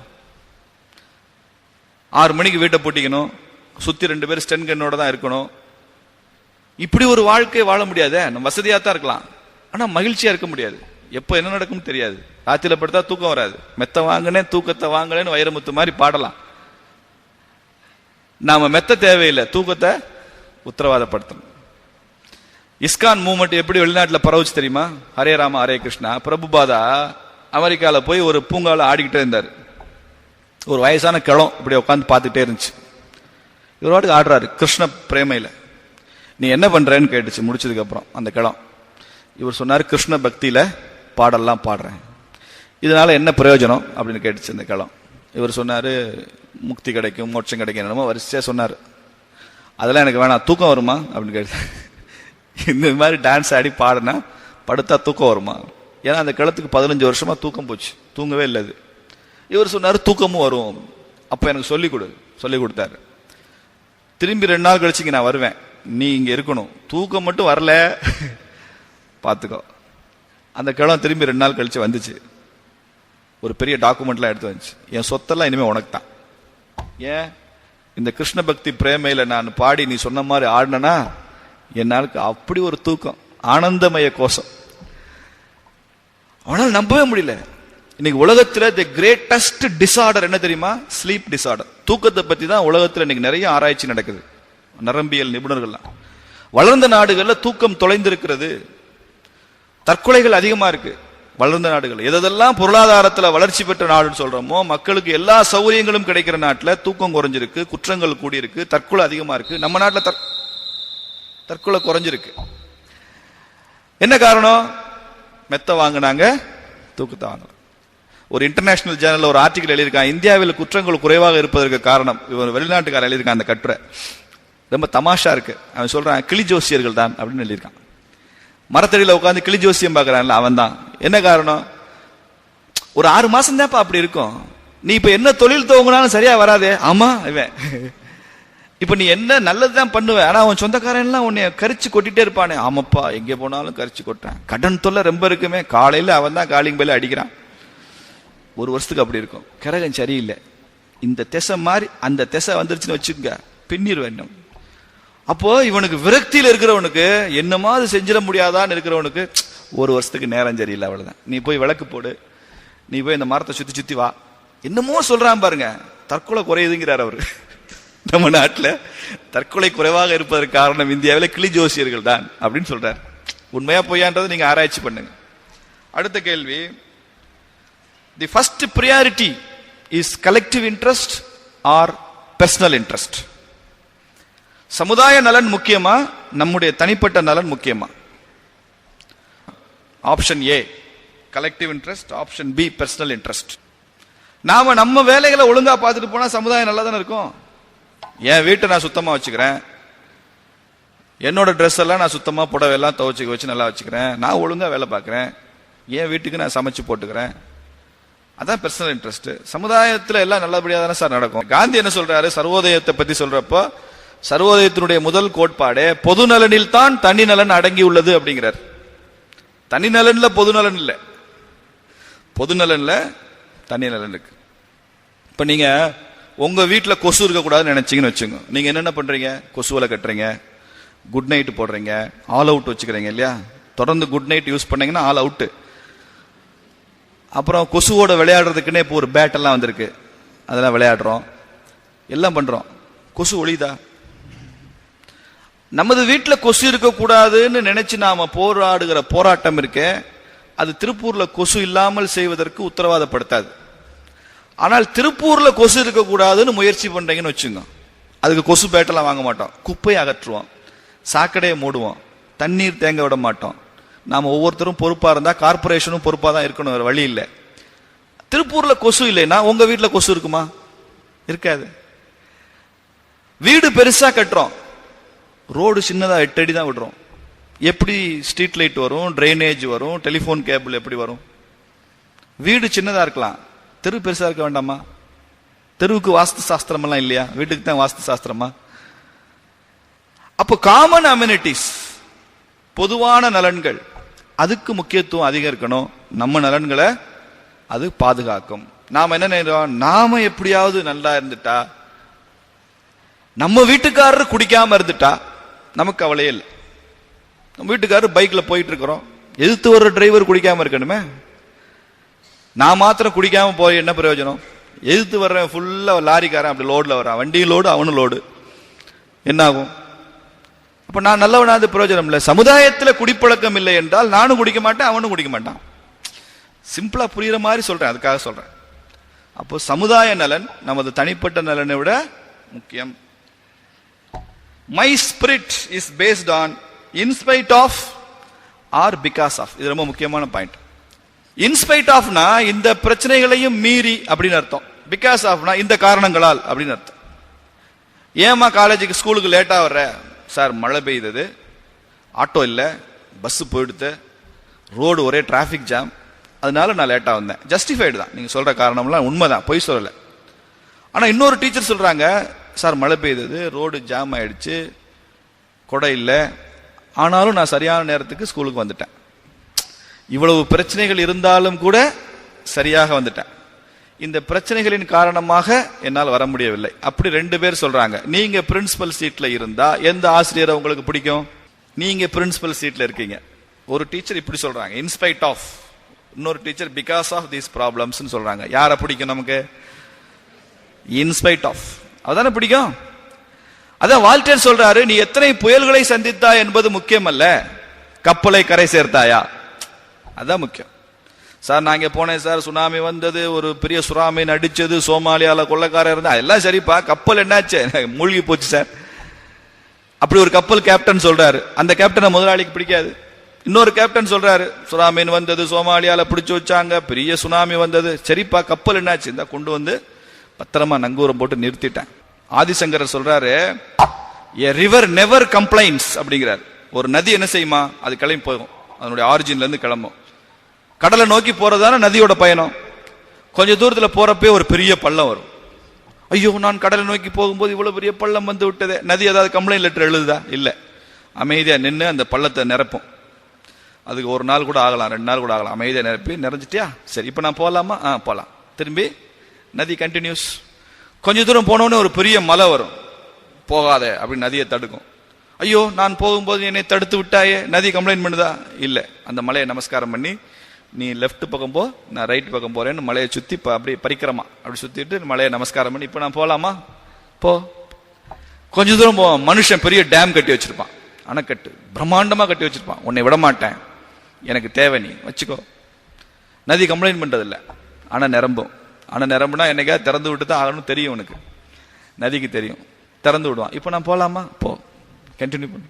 6 மணிக்கு வீட்டை பூட்டிக்கணும், சுத்தி 2 பேர் ஸ்டென் கன்னோட தான் இருக்கணும். இப்படி ஒரு வாழ்க்கை வாழ முடியாது. நம்ம வசதியா தான் இருக்கலாம், ஆனா மகிழ்ச்சியா இருக்க முடியாது. எப்ப என்ன நடக்கும் தெரியாது. ராத்திரில படுத்தா தூக்கம் வராது. மெத்த வாங்கினேன் தூக்கத்தை வாங்கினேன்னு வைரமுத்து மாதிரி பாடலாம். நாம மெத்த தேவையில்லை, தூக்கத்தை உத்தரவாதப்படுத்தணும். இஸ்கான் மூவ்மெண்ட் எப்படி வெளிநாட்டில் பரவுச்சு தெரியுமா? ஹரே ராம ஹரே கிருஷ்ணா. பிரபுபாதா அமெரிக்கால போய் ஒரு பூங்காவில் ஆடிக்கிட்டே இருந்தார். ஒரு வயசான கிளம் இப்படி உட்காந்து பார்த்துட்டே இருந்துச்சு. இவர் வாட்டுக்கு ஆடுறாரு கிருஷ்ண பிரேமையில. நீ என்ன பண்றேன்னு கேட்டுச்சு முடிச்சதுக்கு அப்புறம் அந்த கிளம். இவர் சொன்னார், கிருஷ்ண பக்தியில பாடல்லாம் பாடுறேன். இதனால என்ன பிரயோஜனம் அப்படின்னு கேட்டுச்சு அந்த கிளம். இவர் சொன்னாரு, முக்தி கிடைக்கும், மோட்சம் கிடைக்கும், என்னமோ வரிசையா சொன்னார். அதெல்லாம் எனக்கு வேணாம், தூக்கம் வருமா அப்படின்னு கேட்டு. இந்த மாதிரி டான்ஸ் ஆடி பாடினா படுத்தா தூக்கம் வருமா? ஏன்னா அந்த கிளத்துக்கு 15 வருஷமா தூக்கம் போச்சு, தூங்கவே இல்லை. இவர் சொன்னாரு தூக்கமும் வரும். அப்ப எனக்கு சொல்லி கொடுத்தாரு. திரும்பி 2 நாள் கழிச்சு நான் வருவேன், நீ இங்க இருக்கணும், தூக்கம் மட்டும் வரல பாத்துக்கோ. அந்த கிழமை திரும்பி 2 நாள் கழிச்சு வந்துச்சு. ஒரு பெரிய டாக்குமெண்ட்லாம் எடுத்து வந்துச்சு. என் சொத்தெல்லாம் இனிமே உனக்கு தான். ஏன்? இந்த கிருஷ்ண பக்தி பிரேமையில நான் பாடி நீ சொன்ன மாதிரி ஆடினா என்னாலுக்கு அப்படி ஒரு தூக்கம், ஆனந்தமய கோஷம். அவனால் நம்பவே முடியல. இன்னைக்கு உலகத்துல தி கிரேட்டஸ்ட் டிசார்டர் என்ன தெரியுமா? Sleep disorder. தூக்கத்தை பத்தி தான் உலகத்துல இன்னைக்கு நிறைய ஆராய்ச்சி நடக்குது. நரம்பியல் நிபுணர்கள்லாம் வளர்ந்த நாடுகள்ல தூக்கம் தொலைந்திருக்கிறது. தற்கொலைகள் அதிகமா இருக்கு வளர்ந்த நாடுகள். எதெல்லாம் பொருளாதாரத்துல வளர்ச்சி பெற்ற நாடுன்னு சொல்றோமோ, மக்களுக்கு எல்லா சௌகரியங்களும் கிடைக்கிற நாட்டுல தூக்கம் குறைஞ்சிருக்கு, குற்றங்கள் கூடியிருக்கு, தற்கொலை அதிகமா இருக்கு. நம்ம நாட்டுல தற்கொலை குறைஞ்சிருக்கு. என்ன காரணம்? மெத்த வாங்கினாங்க, தூக்கத்தை வாங்கலாம். ஒரு இன்டர்நேஷனல் ஜேர்னல் ஒரு ஆர்டிகல் எழுதியிருக்கான், இந்தியாவில் குற்றங்கள் குறைவாக இருப்பதற்கு காரணம். இவன் வெளிநாட்டுக்காரர் எழுதியிருக்கான் அந்த கட்டுரை. ரொம்ப தமாஷா இருக்கு. அவன் சொல்றான், கிளி ஜோசியர்கள் தான் அப்படின்னு எழுதியிருக்கான். மரத்தடியில உட்காந்து கிளி ஜோசியம் பாக்குறான்ல அவன் தான். என்ன காரணம்? ஒரு 6 மாசம் தான்ப்பா அப்படி இருக்கும். நீ இப்ப என்ன தொழில் துவங்கினாலும் சரியா வராதே. ஆமா, இவன் இப்ப நீ என்ன நல்லதுதான் பண்ணுவ, ஆனா அவன் சொந்தக்காரன் எல்லாம் உன்னை கரிச்சு கொட்டிட்டே இருப்பானே. ஆமாப்பா, எங்கே போனாலும் கரிச்சு கொட்டான். கடன் தொல்லை ரொம்ப இருக்குமே, காலையில அவன் தான் காலிங் பெல்ல அடிக்கிறான். 1 வருஷத்துக்கு அப்படி இருக்கும். கிரகம் சரியில்லை, இந்த திசை மாதிரி அந்த திசை வந்துருச்சுன்னு வச்சுக்க, பின்னிருவேன். அப்போ இவனுக்கு விரக்தியில இருக்கிறவனுக்கு என்னமாவது செஞ்சிட முடியாதான்னு இருக்கிறவனுக்கு 1 வருஷத்துக்கு நேரம் சரியில்லை, அவ்வளவுதான். நீ போய் விளக்கு போடு, நீ போய் இந்த மரத்தை சுத்தி சுத்தி வா. என்னமோ சொல்றான் பாருங்க, தற்கொலை குறையுதுங்கிறார் அவரு. நம்ம நாட்டில் தற்கொலை குறைவாக இருப்பதற்கு காரணம் இந்தியாவில் கிளி ஜோசியர்கள் தான் அப்படின்னு சொல்றாரு. உண்மையா பொய்யான்றதை நீங்க ஆராய்ச்சி பண்ணுங்க. அடுத்த கேள்வி, the first priority is collective interest or personal interest? சமுதாய நலன் முக்கியமா, நம்முடைய தனிப்பட்ட நலன் முக்கியமா? Option A collective interest, option B personal interest. நாம நம்ம வேலைகளை ஒழுங்கா பார்த்துட்டு போனா சமுதாயம் நல்லா தானே இருக்கும். என் வீட்டை நான் சுத்தமா வச்சுக்கிறேன், என்னோட ட்ரெஸ் எல்லாம் நான் சுத்தமா புடவை எல்லாம் துவைச்சு வச்சு நல்லா வச்சுக்கிறேன், நான் ஒழுங்கா வேலை பார்க்கிறேன், என் வீட்டுக்கு நான் சமைச்சு போட்டுக்கிறேன், அதான் பர்சனல் இன்ட்ரெஸ்ட். சமுதாயத்தில் எல்லாம் நல்லபடியா தானே சார் நடக்கும். காந்தி என்ன சொல்றாரு சர்வோதயத்தை பத்தி சொல்றப்போ, சர்வோதயத்தினுடைய முதல் கோட்பாடு பொது நலனில் தான் தனி நலன் அடங்கி உள்ளது அப்படிங்கிறார். தனி நலன்ல பொது நலன் இல்ல, பொது நலன்ல தனி நலன் இருக்கு. இப்ப நீங்க உங்க வீட்டுல கொசு இருக்க கூடாதுன்னு நினைச்சீங்கன்னு வச்சுங்க, நீங்க என்னென்ன பண்றீங்க? கொசுவலை கட்டுறீங்க, குட் நைட் போடுறீங்க, ஆல் அவுட் வச்சுக்கிறீங்க இல்லையா? தொடர்ந்து குட் நைட் யூஸ் பண்ணீங்கன்னா ஆல் அவுட். அப்புறம் கொசுவோட விளையாடுறதுக்குன்னே இப்போ ஒரு பேட் எல்லாம் வந்திருக்கு, அதெல்லாம் விளையாடுறோம், எல்லாம் பண்றோம். கொசு ஒளிதா? நமது வீட்டுல கொசு இருக்கக்கூடாதுன்னு நினைச்சு நாம போராடுகிற போராட்டம் இருக்க, அது திருப்பூர்ல கொசு இல்லாமல் செய்வதற்கு உத்தரவாதப்படுத்தாது. ஆனால் திருப்பூர்ல கொசு இருக்கக்கூடாதுன்னு முயற்சி பண்றீங்கன்னு வச்சுங்க, அதுக்கு கொசு பேட்டெல்லாம் வாங்க மாட்டோம், குப்பையை அகற்றுவோம், சாக்கடையை மூடுவோம், தண்ணீர் தேங்க விட மாட்டோம். நாம ஒவ்வொருத்தரும் பொறுப்பா இருந்தா கார்பரேஷனும் பொறுப்பா தான் இருக்கணும், வேற வழி இல்லை. திருப்பூர்ல கொசு இல்லைன்னா உங்க வீட்டுல கொசு இருக்குமா? இருக்காது. வீடு பெருசா கட்டுறோம், ரோடு சின்னதா 8 அடி தான் விடுறோம், எப்படி ஸ்ட்ரீட் லைட் வரும், டிரைனேஜ் வரும், டெலிபோன் கேபிள் எப்படி வரும்? வீடு சின்னதா இருக்கலாம், தெரு பெருசா இருக்க வேண்டாமா? தெருவுக்கு வாஸ்து சாஸ்திரம் எல்லாம் இல்லையா? வீட்டுக்கு தான் வாஸ்து சாஸ்திரமா? அப்போ காமன் அம்யூனிட்டிஸ், பொதுவான நலன்கள், அதுக்கு முக்கியத்துவம் அதிகம் இருக்கணும். நம்ம நலன்களை அது பாதுகாக்கும். நாம என்ன நினைக்கிறோம், நாம எப்படியாவது நல்லா இருந்துட்டா, நம்ம வீட்டுக்காரர் குடிக்காம இருந்துட்டா நமக்கு கவலையே இல்லை. நம்ம வீட்டுக்காரர் பைக்ல போயிட்டு இருக்கிறோம், எதிர்த்து வர்ற டிரைவர் குடிக்காம இருக்கணுமே, நான் மாத்திரம் குடிக்காம போய் என்ன பிரயோஜனம்? எதிர்த்து வர்றேன் ஃபுல்லா லாரிக்காரன் அப்படி லோடுல வரான், வண்டியும் லோடு அவனும் லோடு, என்ன ஆகும்? அப்ப நான் நல்லவனாது பிரயோஜனம் இல்லை. சமுதாயத்தில் குடிப்பழக்கம் இல்லை என்றால் நானும் குடிக்க மாட்டேன், அவனும் குடிக்க மாட்டான். சிம்பிளா புரியுற மாதிரி சொல்றேன், அதுக்காக சொல்றேன். அப்போ சமுதாய நலன் நமது தனிப்பட்ட நலனை விட முக்கியம். My spirit is based on in spite of or because of. இது ரொம்ப முக்கியமான பாயிண்ட். இன்ஸ்பைட் ஆஃப்னா இந்த பிரச்சனைகளையும் மீறி அப்படின்னு அர்த்தம், பிகாஸ் ஆஃப்னா இந்த காரணங்களால் அப்படின்னு அர்த்தம். ஏமா காலேஜுக்கு ஸ்கூலுக்கு லேட்டா வர்ற? சார் மழை பெய்தது, ஆட்டோ இல்லை, பஸ் போயிடுது, ரோடு ஒரே டிராஃபிக் ஜாம், அதனால நான் லேட்டா வந்தேன். ஜஸ்டிஃபைடு தான், நீங்க சொல்ற காரணம்லாம் உண்மைதான், பொய் சொல்லலை. ஆனா இன்னொரு டீச்சர் சொல்றாங்க, சார் மழை பெய்தது, ரோடு ஜாம் ஆயிடுச்சு, கொடை இல்லை, ஆனாலும் நான் சரியான நேரத்துக்கு ஸ்கூலுக்கு வந்துட்டேன். இவ்வளவு பிரச்சனைகள் இருந்தாலும் கூட சரியாக வந்துட்டேன். இந்த பிரச்சனைகளின் காரணமாக என்னால் வர முடியவில்லை. அப்படி 2 பேர் சொல்றாங்க. நீங்க பிரின்சிபல் சீட்ல இருந்தா எந்த ஆசிரியரை உங்களுக்கு பிடிக்கும்? நீங்க பிரின்சிபல் சீட்ல இருக்கீங்க. ஒரு டீச்சர் இப்படி சொல்றாங்க இன்ஸ்பைட் ஆஃப், இன்னொரு teacher because of these problems சொல்றாங்க. யாரை பிடிக்கும் நமக்கு? இன்ஸ்பைட் ஆஃப், அதானே பிடிக்கும். அதான் வால்டர் சொல்றாரு, நீ எத்தனை புயல்களை சந்தித்தா என்பது முக்கியம் அல்ல, கப்பலை கரை சேர்த்தாயா, அதான் முக்கியம். சார் நான் இங்க போனேன் சார், சுனாமி வந்தது, ஒரு பெரிய சுறாமி அடிச்சது, சோமாலியால கொள்ளைக்காரர் இருந்தா, எல்லாம் சரிப்பா, கப்பல் என்னாச்சு? மூழ்கி போச்சு சார். அப்படி ஒரு கப்பல் கேப்டன் சொல்றாரு. அந்த கேப்டனை முதலாளிக்கு பிடிக்காது. இன்னொரு கேப்டன் சொல்றாரு, சுனாமின் வந்தது, சோமாலியால பிடிச்சு வச்சாங்க, பெரிய சுனாமி வந்தது, சரிப்பா கப்பல் என்னாச்சு? இந்த கொண்டு வந்து பத்திரமா நங்கூரம் போட்டு நிறுத்திட்டேன். ஆதிசங்கரர் சொல்றாரு, a river never complains அப்படிங்கிறார். ஒரு நதி என்ன செய்யுமா? அது கிளம்பி போகும், அதனுடைய ஆரிஜின்ல இருந்து கிளம்பும். கடலை நோக்கி போறதான நதியோட பயணம். கொஞ்ச தூரத்துல போறப்பே ஒரு பெரிய பள்ளம் வரும். ஐயோ நான் கடலை நோக்கி போகும்போது இவ்வளவு பெரிய பள்ளம் வந்து விட்டதே. நதி ஏதாவது கம்ப்ளைண்ட் லெட்டர் எழுதுதா? இல்ல, அமைதியா நின்று அந்த பள்ளத்தை நிரப்பும். அதுக்கு 1 நாள் கூட ஆகலாம், 2 நாள் கூட ஆகலாம். அமைதியா நிரப்பி நிறைஞ்சிட்டியா, சரி இப்ப நான் போலாமா? போலாம். திரும்பி நதி கண்டினியூஸ். கொஞ்ச தூரம் போனோடனே ஒரு பெரிய மலை வரும், போகாத அப்படின்னு நதியை தடுக்கும். ஐயோ நான் போகும்போது என்னை தடுத்து விட்டாயே, நதி கம்ப்ளைண்ட் பண்ணுதா? இல்ல, அந்த மலையை நமஸ்காரம் பண்ணி நீ லெஃப்ட் பக்கம் போ, நான் ரைட் பக்கம் போறேன்னு மலையை சுத்தி அப்படி பரிக்கிறமா அப்படி சுத்திட்டு மலையை நமஸ்காரம் பண்ணி, இப்ப நான் போலாமா, போ. கொஞ்ச தூரம் போவான். மனுஷன் பெரிய டேம் கட்டி வச்சிருப்பான், அணைக்கட்டு பிரம்மாண்டமா கட்டி வச்சிருப்பான். உன்னை விட மாட்டேன், எனக்கு தேவை, நீ வச்சுக்கோ. நதி கம்ப்ளைண்ட் பண்றது இல்ல, ஆனா நிரம்பும். ஆனா நிரம்புனா என்னைக்காவது திறந்து விட்டு தான் ஆகணும் தெரியும் உனக்கு, நதிக்கு தெரியும், திறந்து விடுவான். இப்ப நான் போலாமா, போ, கண்டினியூ பண்ணு.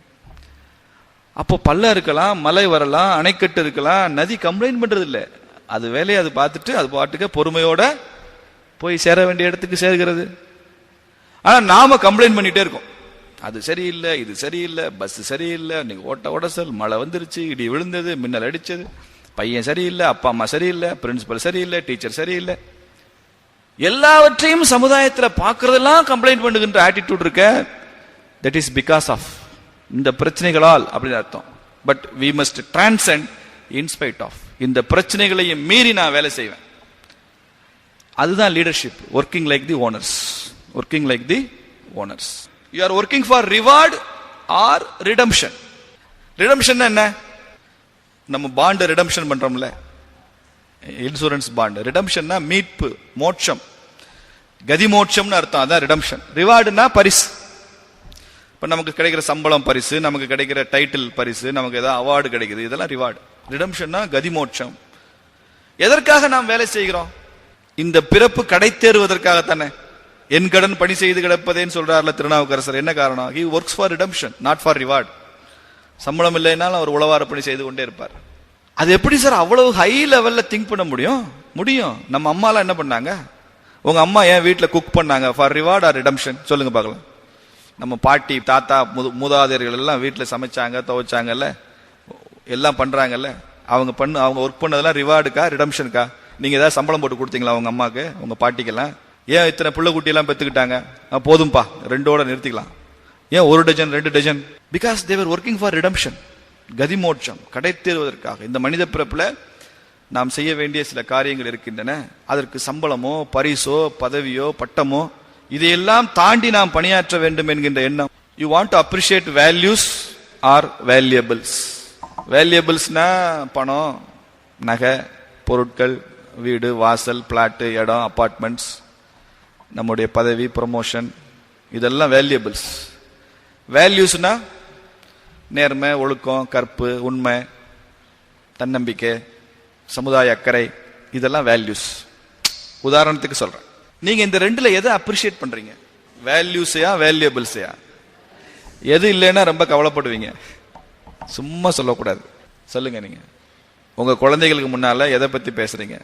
அப்போ பல்ல இருக்கலாம், மலை வரலாம், அணைக்கட்டு இருக்கலாம், நதி கம்ப்ளைண்ட் பண்றது இல்ல. அது வேலையை அது பார்த்துட்டு அது பாட்டுக்கு பொறுமையோட போய் சேர வேண்டிய இடத்துக்கு சேர்கிறது. ஆனா நாம கம்ப்ளைண்ட் பண்ணிட்டே இருக்கோம், அது சரியில்லை, இது சரியில்லை, பஸ் சரியில்லை, நீங்க ஓட்ட உடசல், மழை வந்துருச்சு, இடி விழுந்தது, மின்னல் அடிச்சது, பையன் சரியில்லை, அப்பா அம்மா சரியில்லை, பிரின்சிபல் சரியில்லை, டீச்சர் சரியில்லை. எல்லாவற்றையும் சமுதாயத்தில் பார்க்கறதெல்லாம் கம்ப்ளைண்ட் பண்ணுகின்ற ஆட்டிடியூட் இருக்க, தட் இஸ் பிகாஸ் ஆஃப் இந்த பிரச்சனைகளால் அப்படின்னு அர்த்தம். But we must transcend in spite of. இந்த பிரச்சனைகளையும் மீறி நான் வேலை செய்வேன். அதுதான் leadership. Working like the owners, working like the owners. You are working for reward or redemption. Redemption என்ன? நம்ம பாண்டு ரிடம்ஷன் பண்றோம்ல, இன்சூரன்ஸ் பாண்டு. ரிடம்ஷன்னா மீட்பு, மோட்சம், கதி மோட்சம்னு அர்த்தம். அதான் ரிடம்ஷன். ரிவார்டுனா பரிசு. இப்ப நமக்கு கிடைக்கிற சம்பளம் பரிசு, நமக்கு கிடைக்கிற டைட்டில் பரிசு, நமக்கு ஏதாவது அவார்டு கிடைக்குது, இதெல்லாம் ரிவார்டு. ரிடம்ஷன்னா கதி மோட்சம். எதற்காக நாம் வேலை செய்கிறோம்? இந்த பிறப்பு கடை தேறுவதற்காகத்தானே. என் கடன் பணி செய்து கிடப்பதேன்னு சொல்றாருல திருநாவுக்கரசர். என்ன காரணம்? he works for redemption, not for reward. சம்பளம் இல்லைனாலும் அவர் உளவார பணி செய்து கொண்டே இருப்பார். அது எப்படி சார் அவ்வளவு ஹை லெவல்ல திங்க் பண்ண முடியும்? முடியும். நம்ம அம்மாலாம் என்ன பண்ணாங்க? உங்க அம்மா ஏன் வீட்டுல குக் பண்ணாங்க? For reward or redemption? சொல்லுங்க பார்க்கலாம். நம்ம பாட்டி தாத்தா மூதாதையர்கள் எல்லாம் வீட்டுல சமைச்சாங்க, துவைச்சாங்கல்ல, எல்லாம் பண்றாங்கல்ல. அவங்க ஒர்க் பண்ணதெல்லாம் ரிவார்டுக்கா ரிடம்ஷனுக்கா? நீங்க ஏதாவது சம்பளம் போட்டு கொடுத்தீங்களா உங்க அம்மாக்கு, உங்க பாட்டிக்கெல்லாம்? ஏன் இத்தனை பிள்ளை குட்டி எல்லாம் பெத்துக்கிட்டாங்க? போதும்பா, 2ஓட நிறுத்திக்கலாம். ஏன் 1 dozen 2 dozen? Because they're working for redemption, கதிமோட்சம், கடை தேறுவதற்காக. இந்த மனித பிறப்புல நாம் செய்ய வேண்டிய சில காரியங்கள் இருக்கின்றன. அதற்கு சம்பளமோ பரிசோ பதவியோ பட்டமோ இதையெல்லாம் தாண்டி நாம் பணியாற்ற வேண்டும் என்கின்ற எண்ணம். You want to appreciate values or valuables. வேல்யூபிள்ஸ்னா பணம், நகை, பொருட்கள், வீடு, வாசல், பிளாட்டு, இடம், அபார்ட்மெண்ட்ஸ், நம்முடைய பதவி, ப்ரமோஷன், இதெல்லாம் வேல்யூபிள்ஸ். வேல்யூஸ்னா நேர்மை, ஒழுக்கம், கற்பு, உண்மை, தன்னம்பிக்கை, சமுதாய அக்கறை, இதெல்லாம் வேல்யூஸ். உதாரணத்துக்கு சொல்றேன். நீங்க இந்த ரெண்டுல எதை அப்ரிஷியேட் பண்றீங்க? வேல்யூஸையா வேல்யூபிள்ஸையா? எது இல்லைன்னா ரொம்ப கவலைப்படுவீங்க. சும்மா சொல்லக்கூடாது, சொல்லுங்க. நீங்க உங்க குழந்தைகளுக்கு முன்னால எதை பத்தி பேசுறீங்க?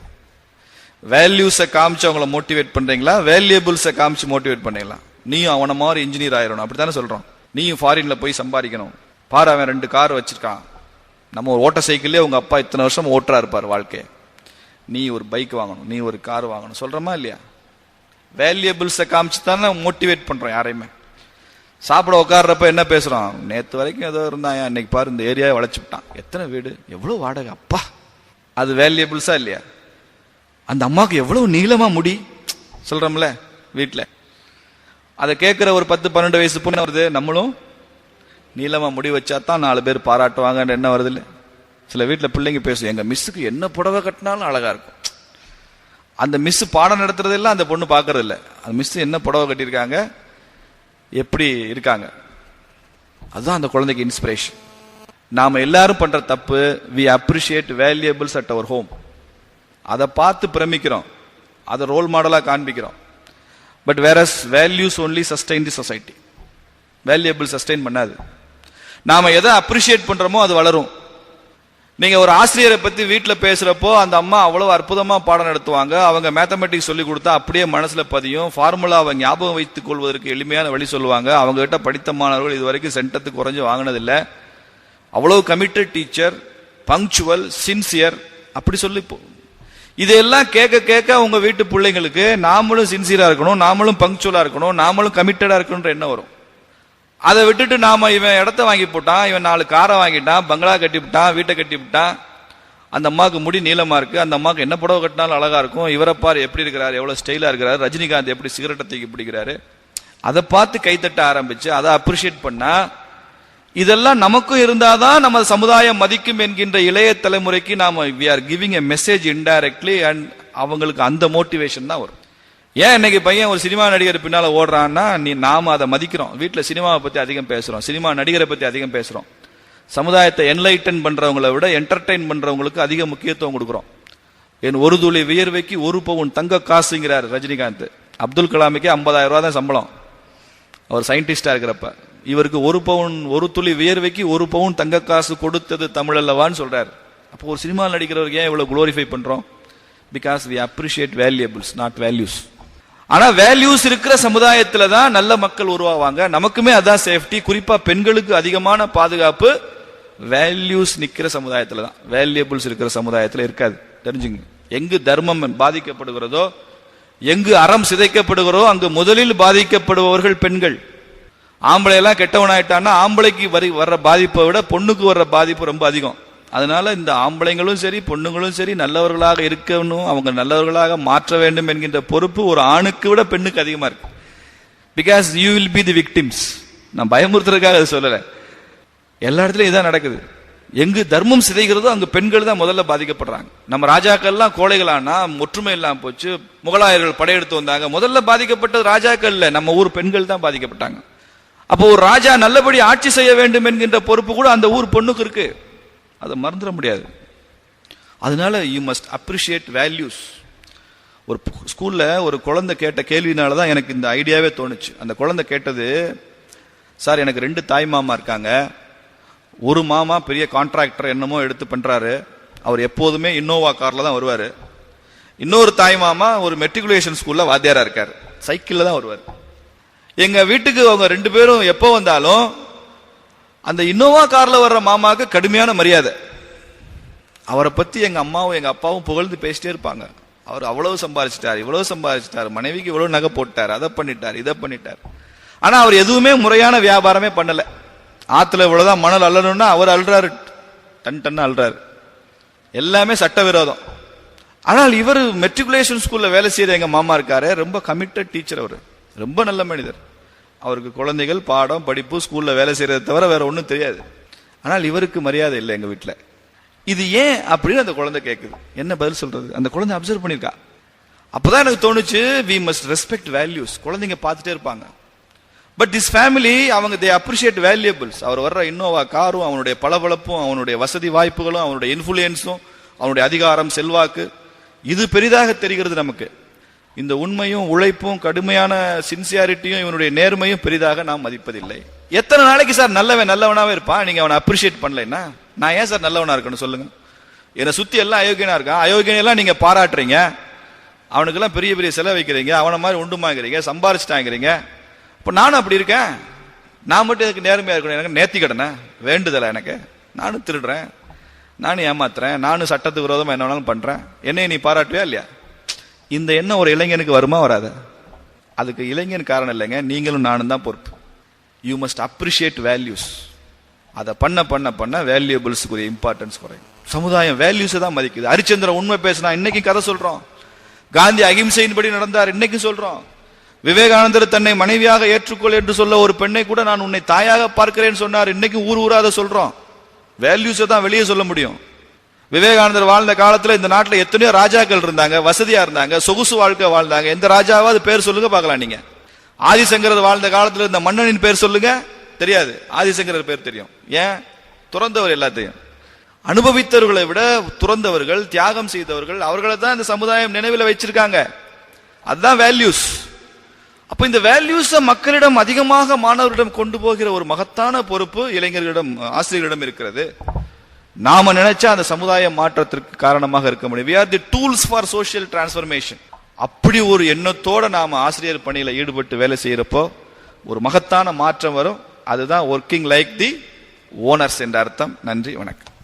வேல்யூஸை காமிச்சு அவங்கள மோட்டிவேட் பண்றீங்களா, வேல்யூபிள்ஸை காமிச்சு மோட்டிவேட் பண்ணீங்களா? நீயும் அவனை மாதிரி இன்ஜினியர் ஆயிரணும், அப்படித்தானே சொல்றோம். நீயும் ஃபாரின்ல போய் சம்பாதிக்கணும். பாரு, அவன் 2 கார் வச்சிருக்கான். நம்ம ஒரு ஓட்ட சைக்கிளே உங்க அப்பா இத்தனை வருஷம் ஓட்டுறா இருப்பார் வாழ்க்கையை. நீ ஒரு பைக் வாங்கணும், நீ ஒரு கார் வாங்கணும், சொல்றமா இல்லையா? வேல்யூபிள்ஸை காமிச்சு தானே மோட்டிவேட் பண்றோம் யாரையுமே. சாப்பிட உட்கார்றப்ப என்ன பேசுறோம்? நேத்து வரைக்கும் ஏதோ இருந்தான், அன்னைக்கு பாரு இந்த ஏரியாவை வளைச்சுட்டான், எத்தனை வீடு, எவ்வளவு வாடகை, அப்பா. அது வேல்யூபிள்ஸா இல்லையா? அந்த அம்மாவுக்கு எவ்வளவு நீளமா முடி சொல்றோம்ல வீட்டுல. அதை கேட்கிற ஒரு 10-12 வயசு பொண்ணு வருது, நம்மளும் நீளமா முடி வச்சா தான் 4 பேர் பாராட்டுவாங்க என்ன வருது இல்ல. சில வீட்டுல பிள்ளைங்க பேசும், எங்க மிஸ்ஸுக்கு என்ன புடவை கட்டினாலும் அழகா இருக்கும். அந்த மிஸ் பாடம் நடத்துறது எல்லாம் அந்த பொண்ணு பாக்குறது இல்ல, அந்த மிஸ் என்ன புடவை கட்டியிருக்காங்க, எப்படி இருக்காங்க, அதுதான் அந்த குழந்தைக்கு இன்ஸ்பிரேஷன். நாம எல்லாரும் பண்ற தப்பு, we appreciate valuables at our home. அதை பார்த்து பிரமிக்கிறோம், அதை ரோல் மாடலா காண்பிக்கிறோம். But various values only sustain the society. Valuable sustain பண்ணாது. நாம எதை அப்ரிஷியேட் பண்றோமோ அது வளரும். நீங்க ஒரு ஆசிரியரை பத்தி வீட்டுல பேசுறப்போ அந்த அம்மா அவ்வளவு அற்புதமா பாடம் நடத்துவாங்க. அவங்க மேத்தமெட்டிக்ஸ் சொல்லி கொடுத்தா அப்படியே மனசுல பதியும். ஃபார்முலாவை ஞாபகம் வைத்துக் கொள்வதற்கு எளிமையான வழி சொல்லுவாங்க. அவங்க கிட்ட படித்த மாணவர்கள் இதுவரைக்கும் சென்டத்துக்கு குறைஞ்சு வாங்கினதில்லை. அவ்வளவு கமிட்டட் டீச்சர், பங்க்சுவல், சின்சியர், அப்படி சொல்லி இதெல்லாம் கேட்க கேட்க உங்க வீட்டு பிள்ளைங்களுக்கு நாமளும் சின்சியரா இருக்கணும், நாமளும் பங்க்சுவலா இருக்கணும், நாமளும் கமிட்டடா இருக்கணும்ன்ற எண்ணம் வரும். அதை விட்டுட்டு நாம இவன் இடத்த வாங்கி போட்டான், இவன் 4 காரை வாங்கிட்டான், பங்களா கட்டி விட்டான், வீட்டை கட்டி விட்டான், அந்த அம்மாவுக்கு முடி நீளமா இருக்கு, அந்த அம்மாவுக்கு என்ன புடவை கட்டினாலும் அழகா இருக்கும், இவரை பாரு எப்படி இருக்கிறாரு, எவ்வளவு ஸ்டைலா இருக்கிறாரு, ரஜினிகாந்த் எப்படி சிகரெட்டை தூக்கி பிடிக்கிறாரு, அதை பார்த்து கைத்தட்ட ஆரம்பிச்சு அதை அப்ரிஷியேட் பண்ணா இதெல்லாம் நமக்கும் இருந்தாதான் நம்ம சமுதாயம் மதிக்கும் என்கின்ற இளைய தலைமுறைக்கு நாம we are giving a message indirectly and அவங்களுக்கு அந்த மோட்டிவேஷன் தான் வரும். ஏன் இன்னைக்கு பையன் ஒரு சினிமா நடிகர் பின்னால ஓடுறான்னா நாம அதை மதிக்கிறோம். வீட்டுல சினிமாவை பத்தி அதிகம் பேசுறோம், சினிமா நடிகரை பத்தி அதிகம் பேசுறோம். சமுதாயத்தை என்லைட்டன் பண்றவங்களை விட என்டர்டைன் பண்றவங்களுக்கு அதிக முக்கியத்துவம் கொடுக்குறோம். என் ஒரு துளி வியர்வைக்கு ஒரு பவுன் தங்க காசுங்கிறார் ரஜினிகாந்த். அப்துல் கலாமுக்கே 50,000 ரூபாய் தான் சம்பளம் அவர் சயின்டிஸ்டா இருக்கிறப்ப. இவருக்கு ஒரு துளி வியர்வைக்கு ஒரு பவுன் தங்க காசு கொடுத்தது தமிழ் அல்லவான்னு சொல்றாரு. அப்போ ஒரு சினிமா நடிக்கிறவருக்கு ஏன் இவ்வளவு குளோரிஃபை பண்றோம்? Because we appreciate valuables not values. ஆனா வேல்யூஸ் இருக்கிற சமுதாயத்துல தான் நல்ல மக்கள் உருவாவாங்க. நமக்குமே அதான் சேஃப்டி. குறிப்பா பெண்களுக்கு அதிகமான பாதுகாப்பு வேல்யூஸ் நிக்கிற சமுதாயத்துல தான். வேல்யூபிள்ஸ் இருக்கிற சமுதாயத்துல இருக்காது, தெரிஞ்சுங்க. எங்கு தர்மம் பாதிக்கப்படுகிறதோ, எங்கு அறம் சிதைக்கப்படுகிறதோ அங்கு முதலில் பாதிக்கப்படுபவர்கள் பெண்கள். ஆம்பளை எல்லாம் கெட்டவனாயிட்டான்னா ஆம்பளைக்கு வர்ற பாதிப்பை விட பொண்ணுக்கு வர்ற பாதிப்பு ரொம்ப அதிகம். அதனால இந்த ஆம்பளைங்களும் சரி பொண்ணுங்களும் சரி நல்லவர்களாக இருக்கணும், அவங்க நல்லவர்களாக மாற்ற வேண்டும் என்கின்ற பொறுப்பு ஒரு ஆணுக்கு விட பெண்ணுக்கு அதிகமா இருக்கு. Because you will be the victims. நான் பயமுறுத்துறதுக்காக அதை சொல்லல, எல்லா இடத்துலயும் இதான் நடக்குது. எங்கு தர்மம் சிதைகிறதோ அங்கு பெண்கள் தான் முதல்ல பாதிக்கப்படுறாங்க. நம்ம ராஜாக்கள்லாம் கோழைகளானா ஒற்றுமை இல்லாம போச்சு, முகலாயர்கள் படையெடுத்து வந்தாங்க. முதல்ல பாதிக்கப்பட்டது ராஜாக்கள் இல்ல, நம்ம ஊர் பெண்கள் தான் பாதிக்கப்பட்டாங்க. அப்போ ஒரு ராஜா நல்லபடி ஆட்சி செய்ய வேண்டும் என்கின்ற பொறுப்பு கூட அந்த ஊர் பொண்ணுக்கு இருக்கு, அதை மறந்துட முடியாது. அதனால யூ மஸ்ட் அப்ரிஷியேட் வேல்யூஸ். ஒரு ஸ்கூல்ல ஒரு குழந்தை கேட்ட கேள்வினாலதான் எனக்கு இந்த ஐடியாவே தோணுச்சு. அந்த குழந்தை கேட்டது, சார் எனக்கு 2 தாய் மாமா இருக்காங்க, ஒரு மாமா பெரிய கான்ட்ராக்டர் என்னமோ எடுத்து பண்றாரு, அவர் எப்போதுமே இன்னோவா கார்ல தான் வருவாரு. இன்னொரு தாய் மாமா ஒரு மெட்ரிகுலேஷன் ஸ்கூல்ல வாத்தியாரா இருக்காரு, சைக்கிள்ல தான் வருவார். எங்க வீட்டுக்கு அவங்க 2 பேரும் எப்போ வந்தாலும் அந்த இன்னோவா கார்ல வர்ற மாமாவுக்கு கடுமையான மரியாதை. அவரை பத்தி எங்க அம்மாவும் எங்க அப்பாவும் புகழ்ந்து பேசிட்டே இருப்பாங்க. அவர் அவ்வளவு சம்பாதிச்சிட்டார், இவ்வளவு சம்பாதிச்சிட்டார், மனைவிக்கு இவ்வளவு நகை போட்டார், அதை பண்ணிட்டார், இதை பண்ணிட்டார். ஆனா அவர் எதுவுமே முறையான வியாபாரமே பண்ணல. ஆத்துல இவ்வளவுதான் மணல் அள்ளணும்னா அவர் அல்றாரு, டன் அல்றாரு, எல்லாமே சட்டவிரோதம். ஆனால் இவர் மெட்ரிகுலேஷன் ஸ்கூல்ல வேலை செய்யற எங்க மாமா இருக்காரு, ரொம்ப கமிட்டட் டீச்சர், அவரு ரொம்ப நல்ல மனிதர். அவருக்கு குழந்தைகள், பாடம், படிப்பு, ஸ்கூல்ல வேலை செய்யறதை தவிர வேற ஒன்றும் தெரியாது. ஆனால் இவருக்கு மரியாதை இல்லை எங்க வீட்டுல. இது ஏன் அப்படின்னு அந்த குழந்தை கேட்குது. என்ன பதில் சொல்றது? அந்த குழந்தை அப்சர்வ் பண்ணிருக்கா. அப்பதான் எனக்கு தோணுச்சு, வி மஸ்ட் ரெஸ்பெக்ட் வேல்யூஸ். குழந்தைங்க பார்த்துட்டே இருப்பாங்க. பட் திஸ் ஃபேமிலி அவங்க தே அப்ரிஷியேட் வேல்யூபிள்ஸ். அவர் வர்ற இன்னோவா காரும், அவனுடைய பளபளப்பும், அவனுடைய வசதி வாய்ப்புகளும், அவனுடைய இன்ஃபுளுயன்ஸும், அவனுடைய அதிகாரம், செல்வாக்கு, இது பெரிதாக தெரிகிறது நமக்கு. இந்த உண்மையும் உழைப்பும் கடுமையான சின்சியாரிட்டியும் இவனுடைய நேர்மையும் பெரிதாக நாம் மதிப்பதில்லை. எத்தனை நாளைக்கு சார் நல்லவனாவே இருப்பான், நீங்க அவனை அப்ரிஷியேட் பண்ணலைன்னா நான் ஏன் சார் நல்லவனா இருக்கணும் சொல்லுங்க? என்னை சுத்தி எல்லாம் அயோக்கியனா இருக்கான், அயோக்கியெல்லாம் நீங்க பாராட்டுறீங்க, அவனுக்கெல்லாம் பெரிய பெரிய செலவு வைக்கிறீங்க, அவனை மாதிரி உண்டுமாங்கிறீங்க, சம்பாரிச்சிட்டாங்கிறீங்க. இப்ப நானும் அப்படி இருக்கேன், நான் மட்டும் எனக்கு நேர்மையா இருக்கணும், எனக்கு நேர்த்தி கடனை வேண்டுதலை, எனக்கு நானும் திருடுறேன், நானும் ஏமாத்துறேன், நானும் சட்டத்துக்கு விரோதமா என்ன வேணாலும் பண்றேன், என்னைய நீ பாராட்டுவியா இல்லையா? இந்த எண்ணம் ஒரு இளைஞனுக்கு வருமா வராது? அதுக்கு இளைஞன் காரணம் இல்லைங்க, நீங்களும் நானும் தான் பொறுப்பு. You must appreciate values. அதை பண்ண பண்ண பண்ண வேல்யூபிள்ஸுக்குரிய இம்பார்ட்டன்ஸ் குறையும். சமுதாயம் வேல்யூஸை தான் மதிக்குது. ஹரிச்சந்திரன் உண்மை பேசினா இன்னைக்கு கதை சொல்றோம். காந்தி அகிம்சையின்படி நடந்தார், இன்னைக்கு சொல்றோம். விவேகானந்தர் தன்னை மனைவியாக ஏற்றுக்கொள் என்று சொல்ல ஒரு பெண்ணை கூட நான் உன்னை தாயாக பார்க்கிறேன்னு சொன்னார், இன்னைக்கு ஊர் ஊரா அதை சொல்றோம். வேல்யூஸை தான் வெளியே சொல்ல முடியும். விவேகானந்தர் வாழ்ந்த காலத்துல இந்த நாட்டில் எத்தனையோ ராஜாக்கள் இருந்தாங்க, வசதியா இருந்தாங்க, சொகுசு வாழ்க்கை வாழ்ந்தாங்க. எந்த ராஜாவாவது பேர் சொல்லுங்க பார்க்கலாம். நீங்க ஆதிசங்கரர் வாழ்ந்த காலத்துல இந்த மன்னனின் பேர் சொல்லுங்க, தெரியாது. ஆதிசங்கரர் பேர் தெரியும். ஏன்? துறந்தவர் எல்லாத்தையும். அனுபவித்தவர்களை விட துறந்தவர்கள், தியாகம் செய்தவர்கள், அவர்களை தான் இந்த சமுதாயம் நினைவில் வச்சிருக்காங்க. அதுதான் வேல்யூஸ். அப்ப இந்த வேல்யூஸ மக்களிடம் அதிகமாக மாணவர்களிடம் கொண்டு போகிற ஒரு மகத்தான பொறுப்பு இளைஞர்களிடம், ஆசிரியர்களிடம் இருக்கிறது. நாம நினைச்சா அந்த சமுதாய மாற்றத்திற்கு காரணமாக இருக்க முடியும். we are the tools for social transformation. அப்படி ஒரு எண்ணத்தோட நாம ஆசிரியர் பணியில ஈடுபட்டு வேலை செய்யறப்போ ஒரு மகத்தான மாற்றம் வரும். அதுதான் ஒர்க்கிங் லைக் தி ஓனர்ஸ் என்ற அர்த்தம். நன்றி, வணக்கம்.